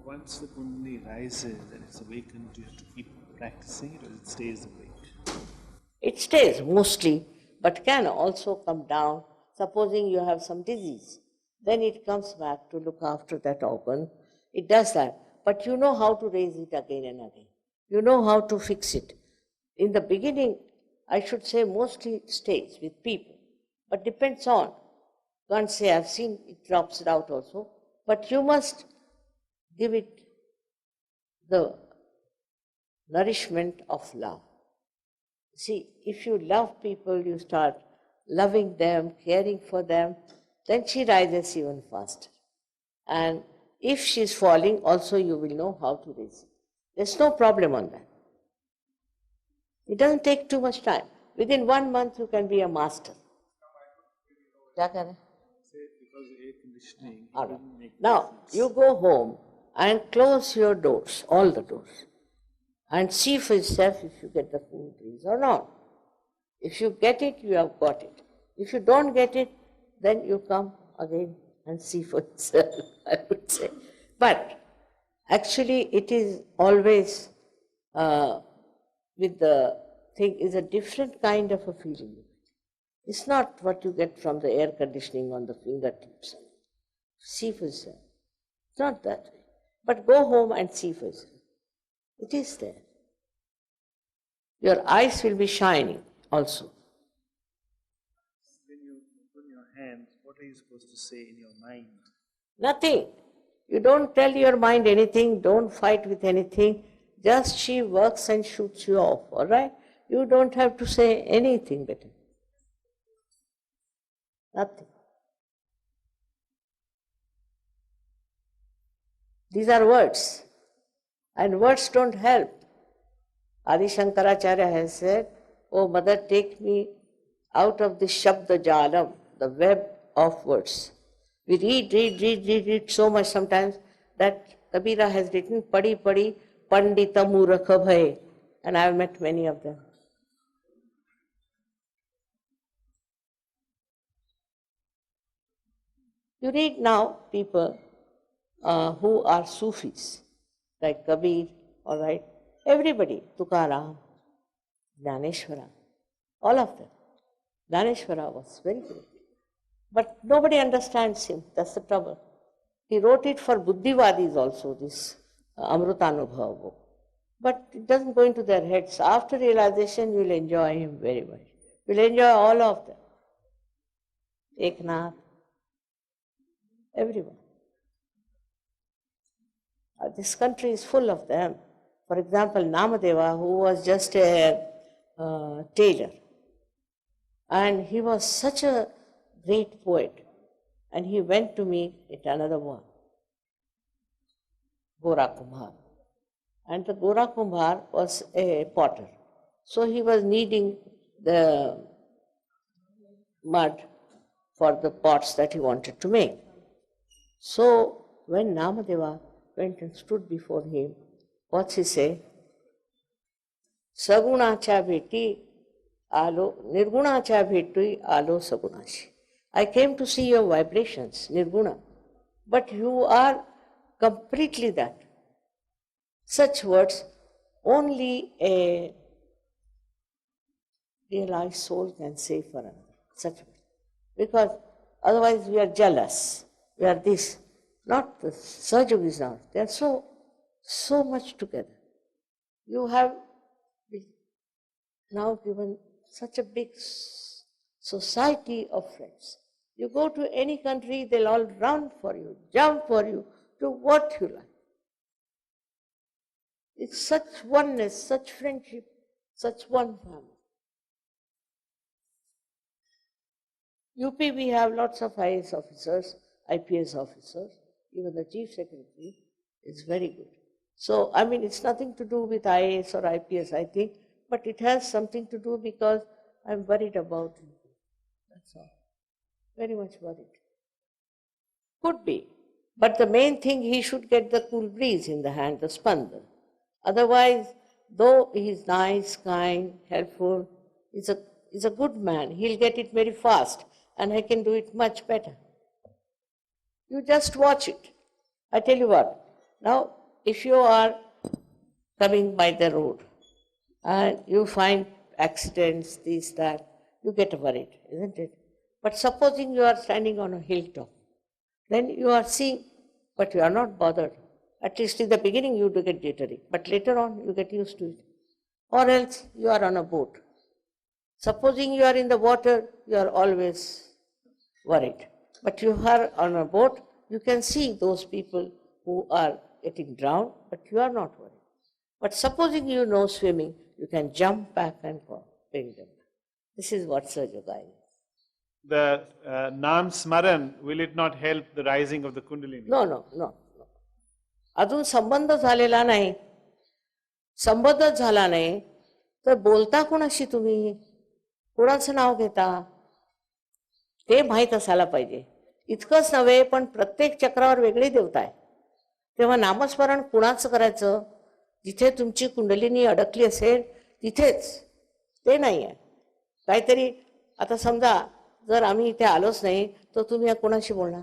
Once the Kundalini rises and it's awakened, do you have to keep practicing it or it stays awake? It stays mostly, but can also come down. Supposing you have some disease, then it comes back to look after that organ. It does that, but you know how to raise it again and again. You know how to fix it. In the beginning, I should say mostly it stays with people, but depends on. Can't say I've seen it drops it out also, but you must give it the nourishment of love. See, if you love people, you start loving them, caring for them, then she rises even faster. And if she's falling, also you will know how to raise it. There's no problem on that. It doesn't take too much time. Within 1 month, you can be a master. क्या करें? Because air conditioning, All right. Now, you go home and close your doors, all the doors, and see for yourself if you get the cool breeze or not. If you get it, you have got it. If you don't get it, then you come again and see for yourself, I would say. But actually, it is always with the thing, is a different kind of a feeling. It's not what you get from the air conditioning on the fingertips. See for yourself. It's not that way. But go home and see for yourself. It is there. Your eyes will be shining also. when you open your hands, what are you supposed to say in your mind? Nothing. You don't tell your mind anything, don't fight with anything. Just she works and shoots you off, all right? You don't have to say anything better. Nothing. These are words, and words don't help. Adi Shankaracharya has said, "Oh mother, take me out of this Shabda Jalam, the web of words." We read so much sometimes that Kabira has written, "Padi padi pandita murakha bhai," and I have met many of them. You read now people who are Sufis, like Kabir, all right, everybody, Tukaram, Jnaneshwara, all of them. Jnaneshwara was very great. But nobody understands him, that's the trouble. He wrote it for Buddhivadis also, this Amrutanubhava book. But it doesn't go into their heads. After realization, you will enjoy him very much. You will enjoy all of them. Eknath, everyone. This country is full of them. For example, Namadeva, who was just a tailor, and he was such a great poet, and he went to meet another one, Gora Kumbhar. And the Gora Kumbhar was a potter. So he was kneading the mud for the pots that he wanted to make. So when Namadeva went and stood before him, what's he say? Sagunacha bheti alo, nirgunacha bhetui alo sagunashi. I came to see your vibrations, nirguna, but you are completely that. Such words only a realized soul can say for another. Such words. Because otherwise we are jealous. We are this. Not the Sahajogis now. They are so much together. You have now given such a big society of friends. You go to any country, they'll all run for you, jump for you, do what you like. It's such oneness, such friendship, such one family. UP, we have lots of IAS officers, IPS officers, even the chief secretary, is very good. So, I mean, it's nothing to do with IAS or IPS, I think, but it has something to do because I'm worried about him. That's all. Very much worried. Could be. But the main thing, he should get the cool breeze in the hand, the spanda. Otherwise, though he is nice, kind, helpful, he's a good man, he'll get it very fast, and I can do it much better. You just watch it. I tell you what, now if you are coming by the road and you find accidents, this, that, you get worried, isn't it? But supposing you are standing on a hilltop, then you are seeing, but you are not bothered. At least in the beginning you do get jittery, but later on you get used to it. Or else you are on a boat. Supposing you are in the water, you are always worried. But you are on a boat, you can see those people who are getting drowned, but you are not worried. But supposing you know swimming, you can jump back and bring them. This is what Sahaja Yoga is. The Nam Smaran, will it not help the rising of the Kundalini? No. अजून संबंध झालेला नाही. संबंधच झाला नाही तर बोलता कोणाशी तुम्ही, कोणाचं नाव घेता ते माहीत असायला पाहिजे. इतकंच नव्हे पण प्रत्येक चक्रावर वेगळी देवता आहे. तेव्हा नामस्मरण कुणाचं करायचं, जिथे तुमची कुंडलिनी अडकली असेल तिथेच. ते नाही आहे काहीतरी. आता समजा जर आम्ही इथे आलोच नाही तर तुम्ही कोणाशी बोलणार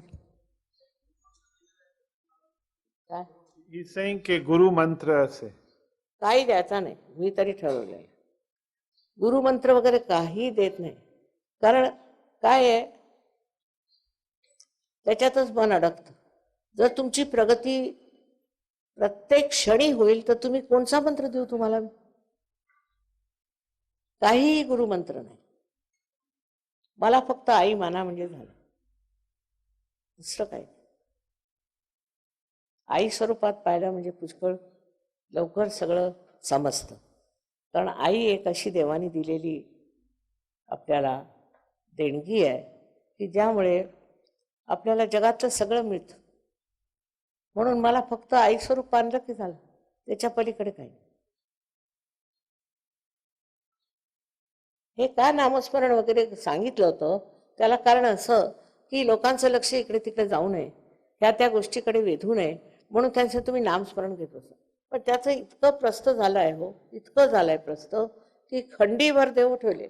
काय? He's saying की गुरु मंत्र से काही द्यायचा नाही. मी तरी ठरवलंय गुरुमंत्र वगैरे काही देत नाही. कारण काय आहे, त्याच्यातच मन अडकतं. जर तुमची प्रगती प्रत्येक क्षणी होईल तर तुम्ही कोणचा मंत्र देऊ तुम्हाला? काहीही गुरुमंत्र नाही. मला फक्त आई माना म्हणजे झालं, दुसरं काही. आई स्वरूपात पाहिलं म्हणजे पुष्कळ लवकर सगळं समजतं. कारण आई एक अशी देवाने दिलेली आपल्याला देणगी आहे की ज्यामुळे आपल्याला जगातलं सगळं मिळतं. म्हणून मला फक्त आई स्वरूप आणलं की झालं, त्याच्या पलीकडे काही. हे का नामस्मरण वगैरे सांगितलं होतं त्याला कारण असं की लोकांचं लक्ष इकडे तिकडे जाऊ नये, त्या गोष्टीकडे वेधू नये, म्हणून त्यांचं तुम्ही नामस्मरण घेत असता. पण त्याचं इतकं प्रस्त झालं आहे, हो इतकं झालंय प्रस्त की खंडीभर देव ठेवले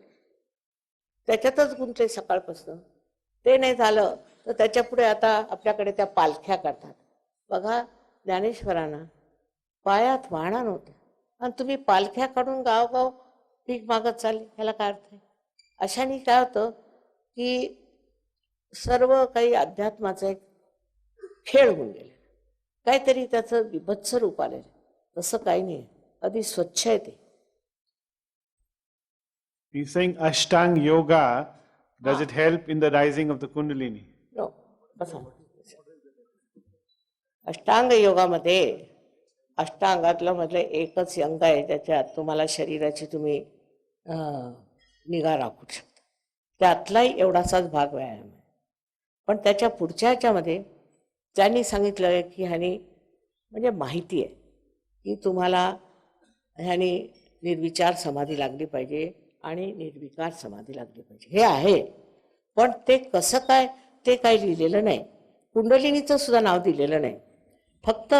त्याच्यातच गुंतले सकाळपासून. ते नाही झालं तर त्याच्या पुढे आता आपल्याकडे त्या पालख्या काढतात. बघा ज्ञानेश्वरांना पायात वाहना नव्हत्या आणि तुम्ही पालख्या काढून गावगाव भीक मागत चालले, ह्याला काय अर्थ आहे? अशाने काय होतं की सर्व काही अध्यात्माचा एक खेळ होऊन गेले, काहीतरी त्याचं विभत्स रूप आलेलं. तसं काही नाही, अगदी स्वच्छ आहे ते. He's saying Ashtang Yoga, does it help in the rising of the Kundalini? नो बसा. अष्टांग योगामध्ये अष्टांगातलं मधलं एकच अंग आहे ज्याच्यात तुम्हाला शरीराची तुम्ही निगा राखू शकता. त्यातलाही एवढासाच भाग व्यायाम आहे. पण त्याच्या पुढच्या ह्याच्यामध्ये त्यांनी सांगितलं आहे की ह्यानी म्हणजे माहिती आहे की तुम्हाला ह्यानी निर्विचार समाधी लागली पाहिजे आणि निर्विकार समाधी लागली पाहिजे. हे आहे, पण ते कसं काय ते काही लिहिलेलं नाही. कुंडलिनीचं सुद्धा नाव दिलेलं नाही. फक्त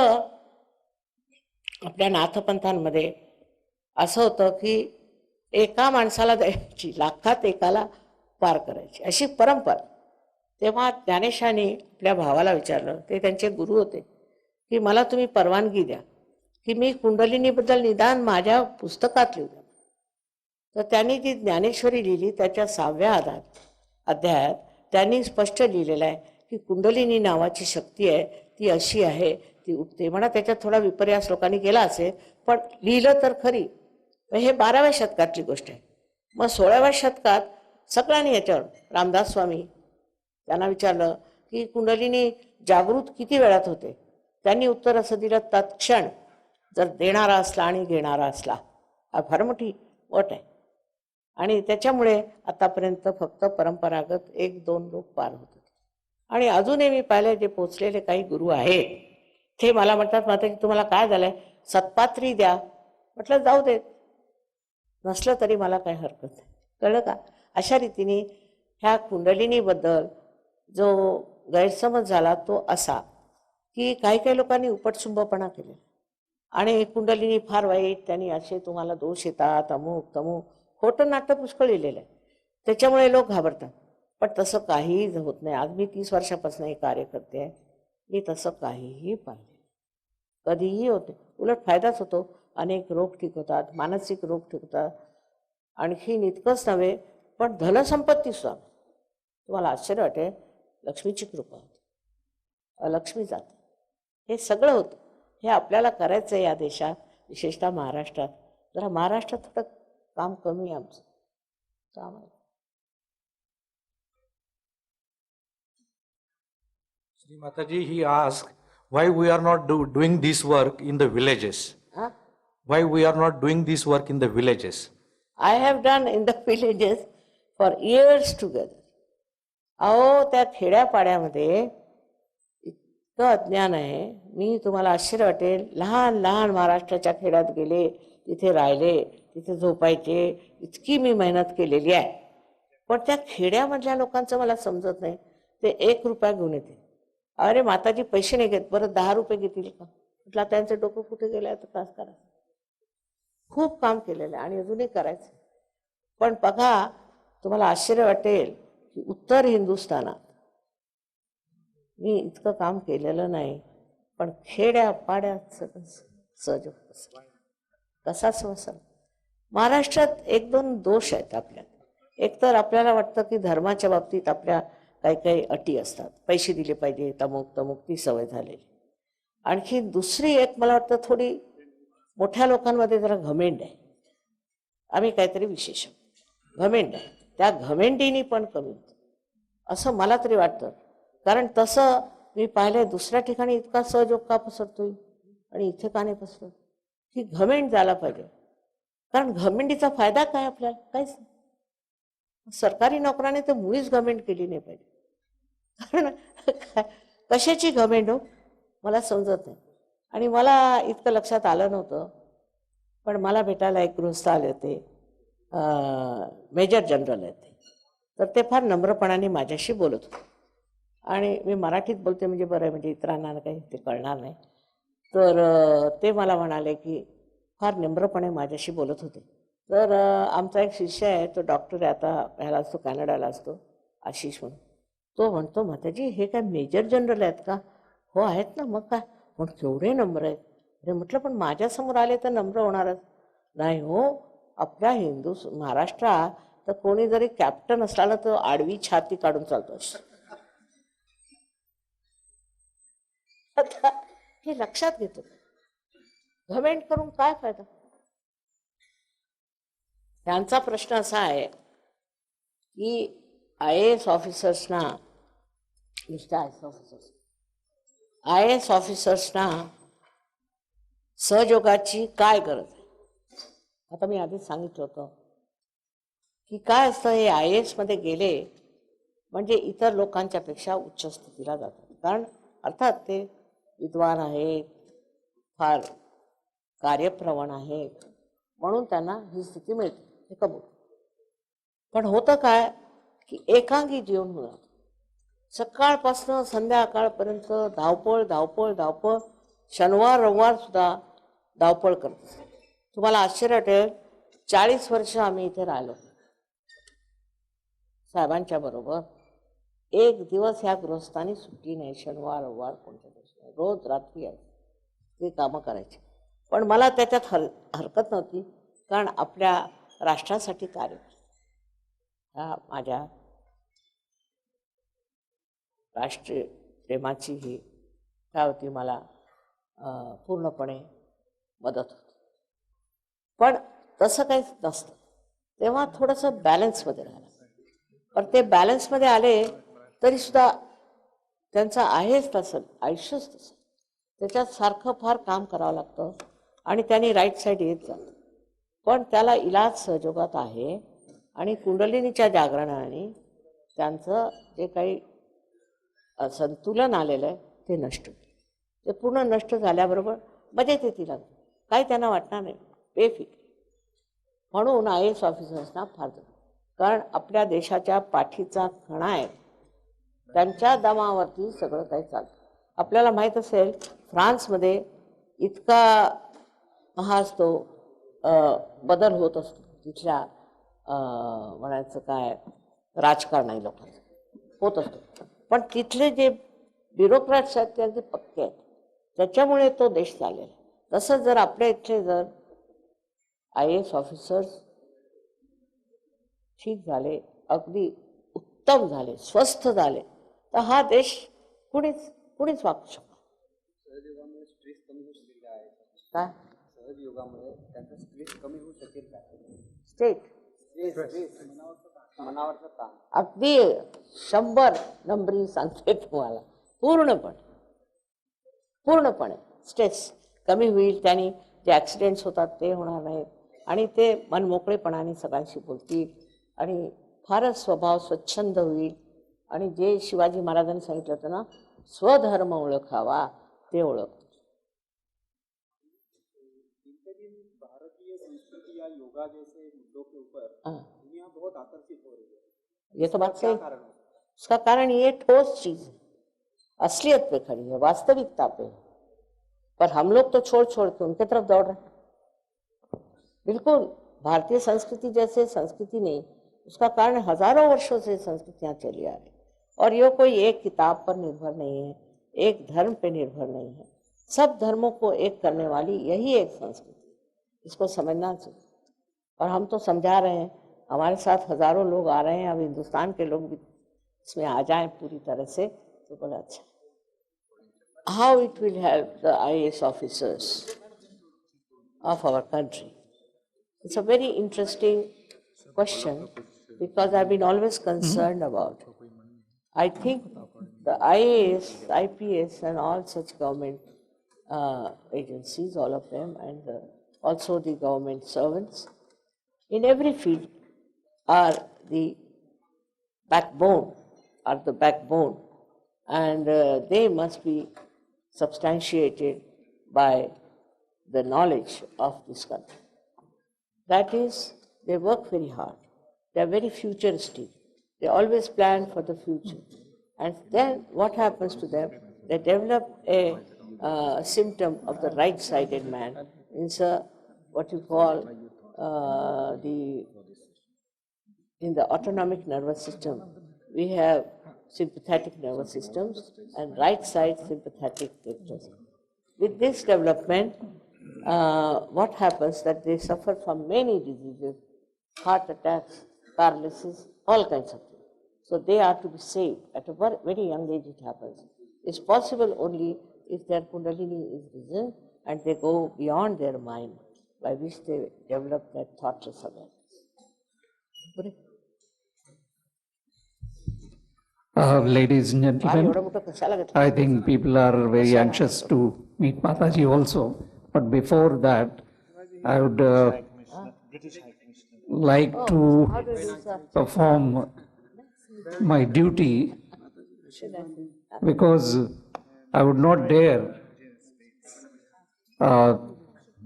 आपल्या नाथपंथांमध्ये असं होतं की एका माणसाला द्यायची, लाखात एकाला पार करायची, अशी परंपरा. तेव्हा ज्ञानेशाने आपल्या भावाला विचारलं, ते त्यांचे गुरु होते, की मला तुम्ही परवानगी द्या की मी कुंडलिनीबद्दल निदान माझ्या पुस्तकात लिहू द्या. तर त्यांनी जी ज्ञानेश्वरी लिहिली त्याच्या 6व्या अध्यायात त्यांनी स्पष्ट लिहिलेलं आहे की कुंडलिनी नावाची शक्ती आहे, ती अशी आहे, ती उठते. म्हणा त्याच्यात थोडा विपर्यास लोकांनी केला असेल, पण लिहिलं तर खरी. हे 12व्या शतकातली गोष्ट आहे. मग 16व्या शतकात सगळ्यांनी याच्यावर, रामदास स्वामी त्यांना विचारलं की कुंडलिनी जागृत किती वेळात होते. त्यांनी उत्तर असं दिलं, तत्क्षण जर देणारा असला आणि घेणारा असला. हा फार मोठी अट आहे. आणि त्याच्यामुळे आतापर्यंत फक्त परंपरागत 1-2 लोक पार होत होते. आणि अजूनही मी पाहिले जे पोचलेले काही गुरु आहेत ते मला म्हणतात, माताजी तुम्हाला काय झालंय, सत्पात्री द्या. म्हटलं जाऊ देत, नसलं तरी मला काही हरकत नाही. कळलं का? अशा रीतीने ह्या कुंडलिनीबद्दल जो गैरसमज झाला तो असा की काही काही लोकांनी उपटसुंबपणा केला आणि कुंडलिनी फार वाईट, त्यांनी असे तुम्हाला दोष येतात, अमुक तमुक, खोटं नाटक पुष्कळ लिहिलेलं आहे. त्याच्यामुळे लोक घाबरतात. पण तसं काहीच होत नाही. आज मी 30 वर्षापासून हे कार्य करते आहे, मी तसं काहीही पाहिलं कधीही होते, उलट फायदाच होतो. अनेक रोग ठीक होतात, मानसिक रोग ठीक होतात. आणखी इतकंच नव्हे पण धनसंपत्ती सुद्धा, तुम्हाला आश्चर्य वाटेल, लक्ष्मीची कृपा होते, लक्ष्मी जाते, हे सगळं होतं. हे आपल्याला करायचं आहे या देशात, विशेषतः महाराष्ट्रात. जरा महाराष्ट्रात थोडं काम कमी आहे आमचं काम आहे. Sri Mataji, he asked why we are not doing this work in the villages. Huh? Why we are not doing this work in the villages? I have done in the villages for years together. अहो त्या खेड्यापाड्यामध्ये इतकं अज्ञान आहे, मी तुम्हाला आश्चर्य वाटेल, लहान लहान महाराष्ट्राच्या खेड्यात गेले, तिथे राहिले, तिथे झोपायचे, इतकी मी मेहनत केलेली आहे. पण त्या खेड्यामधल्या लोकांचं मला समजत नाही. ते 1 रुपया घेऊन येते. अरे माताजी पैसे नाही घेत, बरं 10 रुपये घेतील का? म्हटलं त्यांचं डोकं कुठे गेलं आहे, तर काय करायचं. खूप काम केलेलं आहे आणि अजूनही करायचं. पण बघा, तुम्हाला आश्चर्य वाटेल की उत्तर हिंदुस्थानात मी इतकं काम केलेलं नाही, पण खेड्यापाड्यात सगळं सहज कसा समजलं. महाराष्ट्रात 1-2 दोष आहेत आपल्यात. एकतर आपल्याला वाटतं की धर्माच्या बाबतीत आपल्या काही काही अटी असतात, पैसे दिले पाहिजे, तमुक तमुक, ती सवय झालेली. आणखी दुसरी एक मला वाटतं थोडी मोठ्या लोकांमध्ये जरा घमेंड आहे. आम्ही काहीतरी विशेष घमेंड आहे, त्या घमेंडीनी पण कमी होतं असं मला तरी वाटतं. कारण तसं मी पाहिलंय दुसऱ्या ठिकाणी इतका सहयोग का पसरतोय आणि इथे का नाही पसरत. ही घमेंड झाला पाहिजे. कारण घमेंडीचा फायदा काय आपल्याला, काहीच नाही. सरकारी नोकराने तर मुळीच घमेंड केली नाही पाहिजे. कारण कशाची घमेंड हो, मला समजत नाही. आणि मला इतकं लक्षात आलं नव्हतं, पण मला भेटायला एक गृहस्थ आले होते, मेजर जनरल आहेत ते. तर ते फार नम्रपणाने माझ्याशी बोलत होते आणि मी मराठीत बोलते म्हणजे बरं आहे, म्हणजे इतरांना काही ते कळणार नाही. तर ते मला म्हणाले की फार नम्रपणे माझ्याशी बोलत होते. तर आमचा एक शिष्य आहे, तो डॉक्टर आहे, आता ह्याला असतो, कॅनडाला असतो, आशिष म्हणून. तो म्हणतो, माताजी हे काय मेजर जनरल आहेत का? हो आहेत ना, मग काय, पण केवढे नम्र आहेत. अरे म्हटलं पण माझ्यासमोर आले तर नम्र होणारच नाही हो. आपल्या महाराष्ट्रात तर कोणी जरी कॅप्टन असला ना तर आडवी छाती काढून चालतो. आता हे लक्षात घेतो, घमेंड करून काय फायदा. त्यांचा प्रश्न असा आहे की IAS ऑफिसर्सना, IAS ऑफिसर्सना सहयोगाची काय गरज आहे. आता मी आधीच सांगितलं होतं की काय असतं, हे IAS मध्ये गेले म्हणजे इतर लोकांच्या पेक्षा उच्च स्थितीला जातात. कारण अर्थात ते विद्वान आहेत, फार कार्यप्रवण आहेत, म्हणून त्यांना ही स्थिती मिळते, हे कबूल. पण होतं काय की एकांगी जीवन होणार, सकाळपासून संध्याकाळपर्यंत धावपळ धावपळ धावपळ, शनिवार रविवार सुद्धा धावपळ करत. तुम्हाला आश्चर्य वाटेल, 40 वर्ष आम्ही इथे राहिलो साहेबांच्या बरोबर. एक दिवस ह्या गृहस्थानी सुट्टी नाही, शनिवार रविवार कोणत्या दिवशी, रोज रात्री ते कामं करायचे. पण मला त्याच्यात हरकत नव्हती, कारण आपल्या राष्ट्रासाठी कार्य ह्या माझ्या राष्ट्रीय प्रेमाची ही काय होती, मला पूर्णपणे मदत होती. पण तसं काहीच नसतं, तेव्हा थोडंसं बॅलन्समध्ये राहिलं. पण ते बॅलन्समध्ये आले तरीसुद्धा त्यांचं आहेच तसं, आयुष्यच तसं, त्याच्यात सारखं फार काम करावं लागतं आणि त्यांनी राईट साईड येत जातं. पण त्याला इलाज सहयोगात आहे आणि कुंडलिनीच्या जागरणाने त्यांचं जे काही संतुलन आलेलं आहे ते नष्ट होईल. ते पूर्ण नष्ट झाल्याबरोबर मजेत येतील अगदी, काही त्यांना वाटणार नाही, बेफिक्र. म्हणून आय ए एस ऑफिसर्सना फार कारण आपल्या देशाच्या पाठीचा कणा आहे, त्यांच्या दमावरती सगळं काही चालतं. आपल्याला माहीत असेल फ्रान्समध्ये इतका महाज तो बदल होत असतो तिथल्या म्हणायचं काय राजकारणाही लोकांचं होत असतो, पण तिथले जे ब्युरोक्रॅट्स आहेत ते अगदी पक्के आहेत, त्याच्यामुळे तो देश चालेल. तसंच जर आपल्या इथले जर आय ए एस ऑफिसर्स ठीक झाले, अगदी उत्तम झाले, स्वस्थ झाले, तर हा देश कुणीच वापरू शकतो. सहजयोगामुळे स्ट्रेस कमी होऊ शकेल का? काय सहजयोगामुळे त्यांचा स्ट्रेस कमी होऊ शकेल का? स्टेट मनावरचा ताण अगदी 100 नंबरी सांगते तुम्हाला. पूर्णपणे स्ट्रेस कमी होईल. त्यांनी जे ॲक्सिडेंट्स होतात ते होणार नाहीत आणि ते मनमोकळेपणाने सगळ्यांशी बोलतील आणि फारच स्वभाव स्वच्छंद होईल. आणि जे शिवाजी महाराजांनी सांगितलं होतं ना, स्वधर्म ओळखावा, ते ओळख. भारतीय संस्कृति या योगा जैसे मुद्दों के ऊपर दुनिया बहुत आकर्षित हो रही है. ये तो बात सही. कारण उसका कारण ये ठोस चीज है, असलियत पे खड़ी है, वास्तविकता पे. पर हम लोग तो छोड़ के उनके तरफ दौड़ रहे हैं. बिल्कुल भारतीय संस्कृति जैसे संस्कृति नहीं, उसका कारण हजारों वर्षों से संस्कृतियाँ चली आ रही. और ये कोई एक किताब पर निर्भर नहीं है, एक धर्म पे निर्भर नहीं है. सब धर्मों को एक करने वाली यही एक संस्कृति, इसको समझना चाहिए. और हम तो समझा रहे हैं, हमारे साथ हजारों लोग आ रहे हैं, अब हिंदुस्तान के लोग भी इसमें आ जाएं पूरी तरह से, तो बड़ा अच्छा. How it will help the IAS officers of our country? It's a very interesting question because I've been always concerned about. I think the IAS, IPS and all such government agencies, all of them, and also the government servants in every field are the backbone, and they must be substantiated by the knowledge of this country. That is, they work very hard. They are very futuristic. They always plan for the future. And then what happens to them? They develop a symptom of the right-sided man. It's what you call in the autonomic nervous system, we have sympathetic nervous systems and right side sympathetic nervous. With this development, what happens that they suffer from many diseases, heart attacks, paralysis, all kinds of things. So they are to be saved. At a very young age it happens. It's possible only if their kundalini is risen and they go beyond their mind, by which they develop that thoughtless awareness. Ladies and gentlemen, I think people are very anxious to meet Mataji also. But before that, I would British High Commissioner. like to perform my duty because I would not dare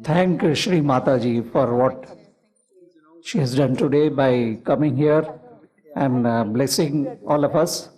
thank Shri Mataji for what she has done today by coming here and blessing all of us.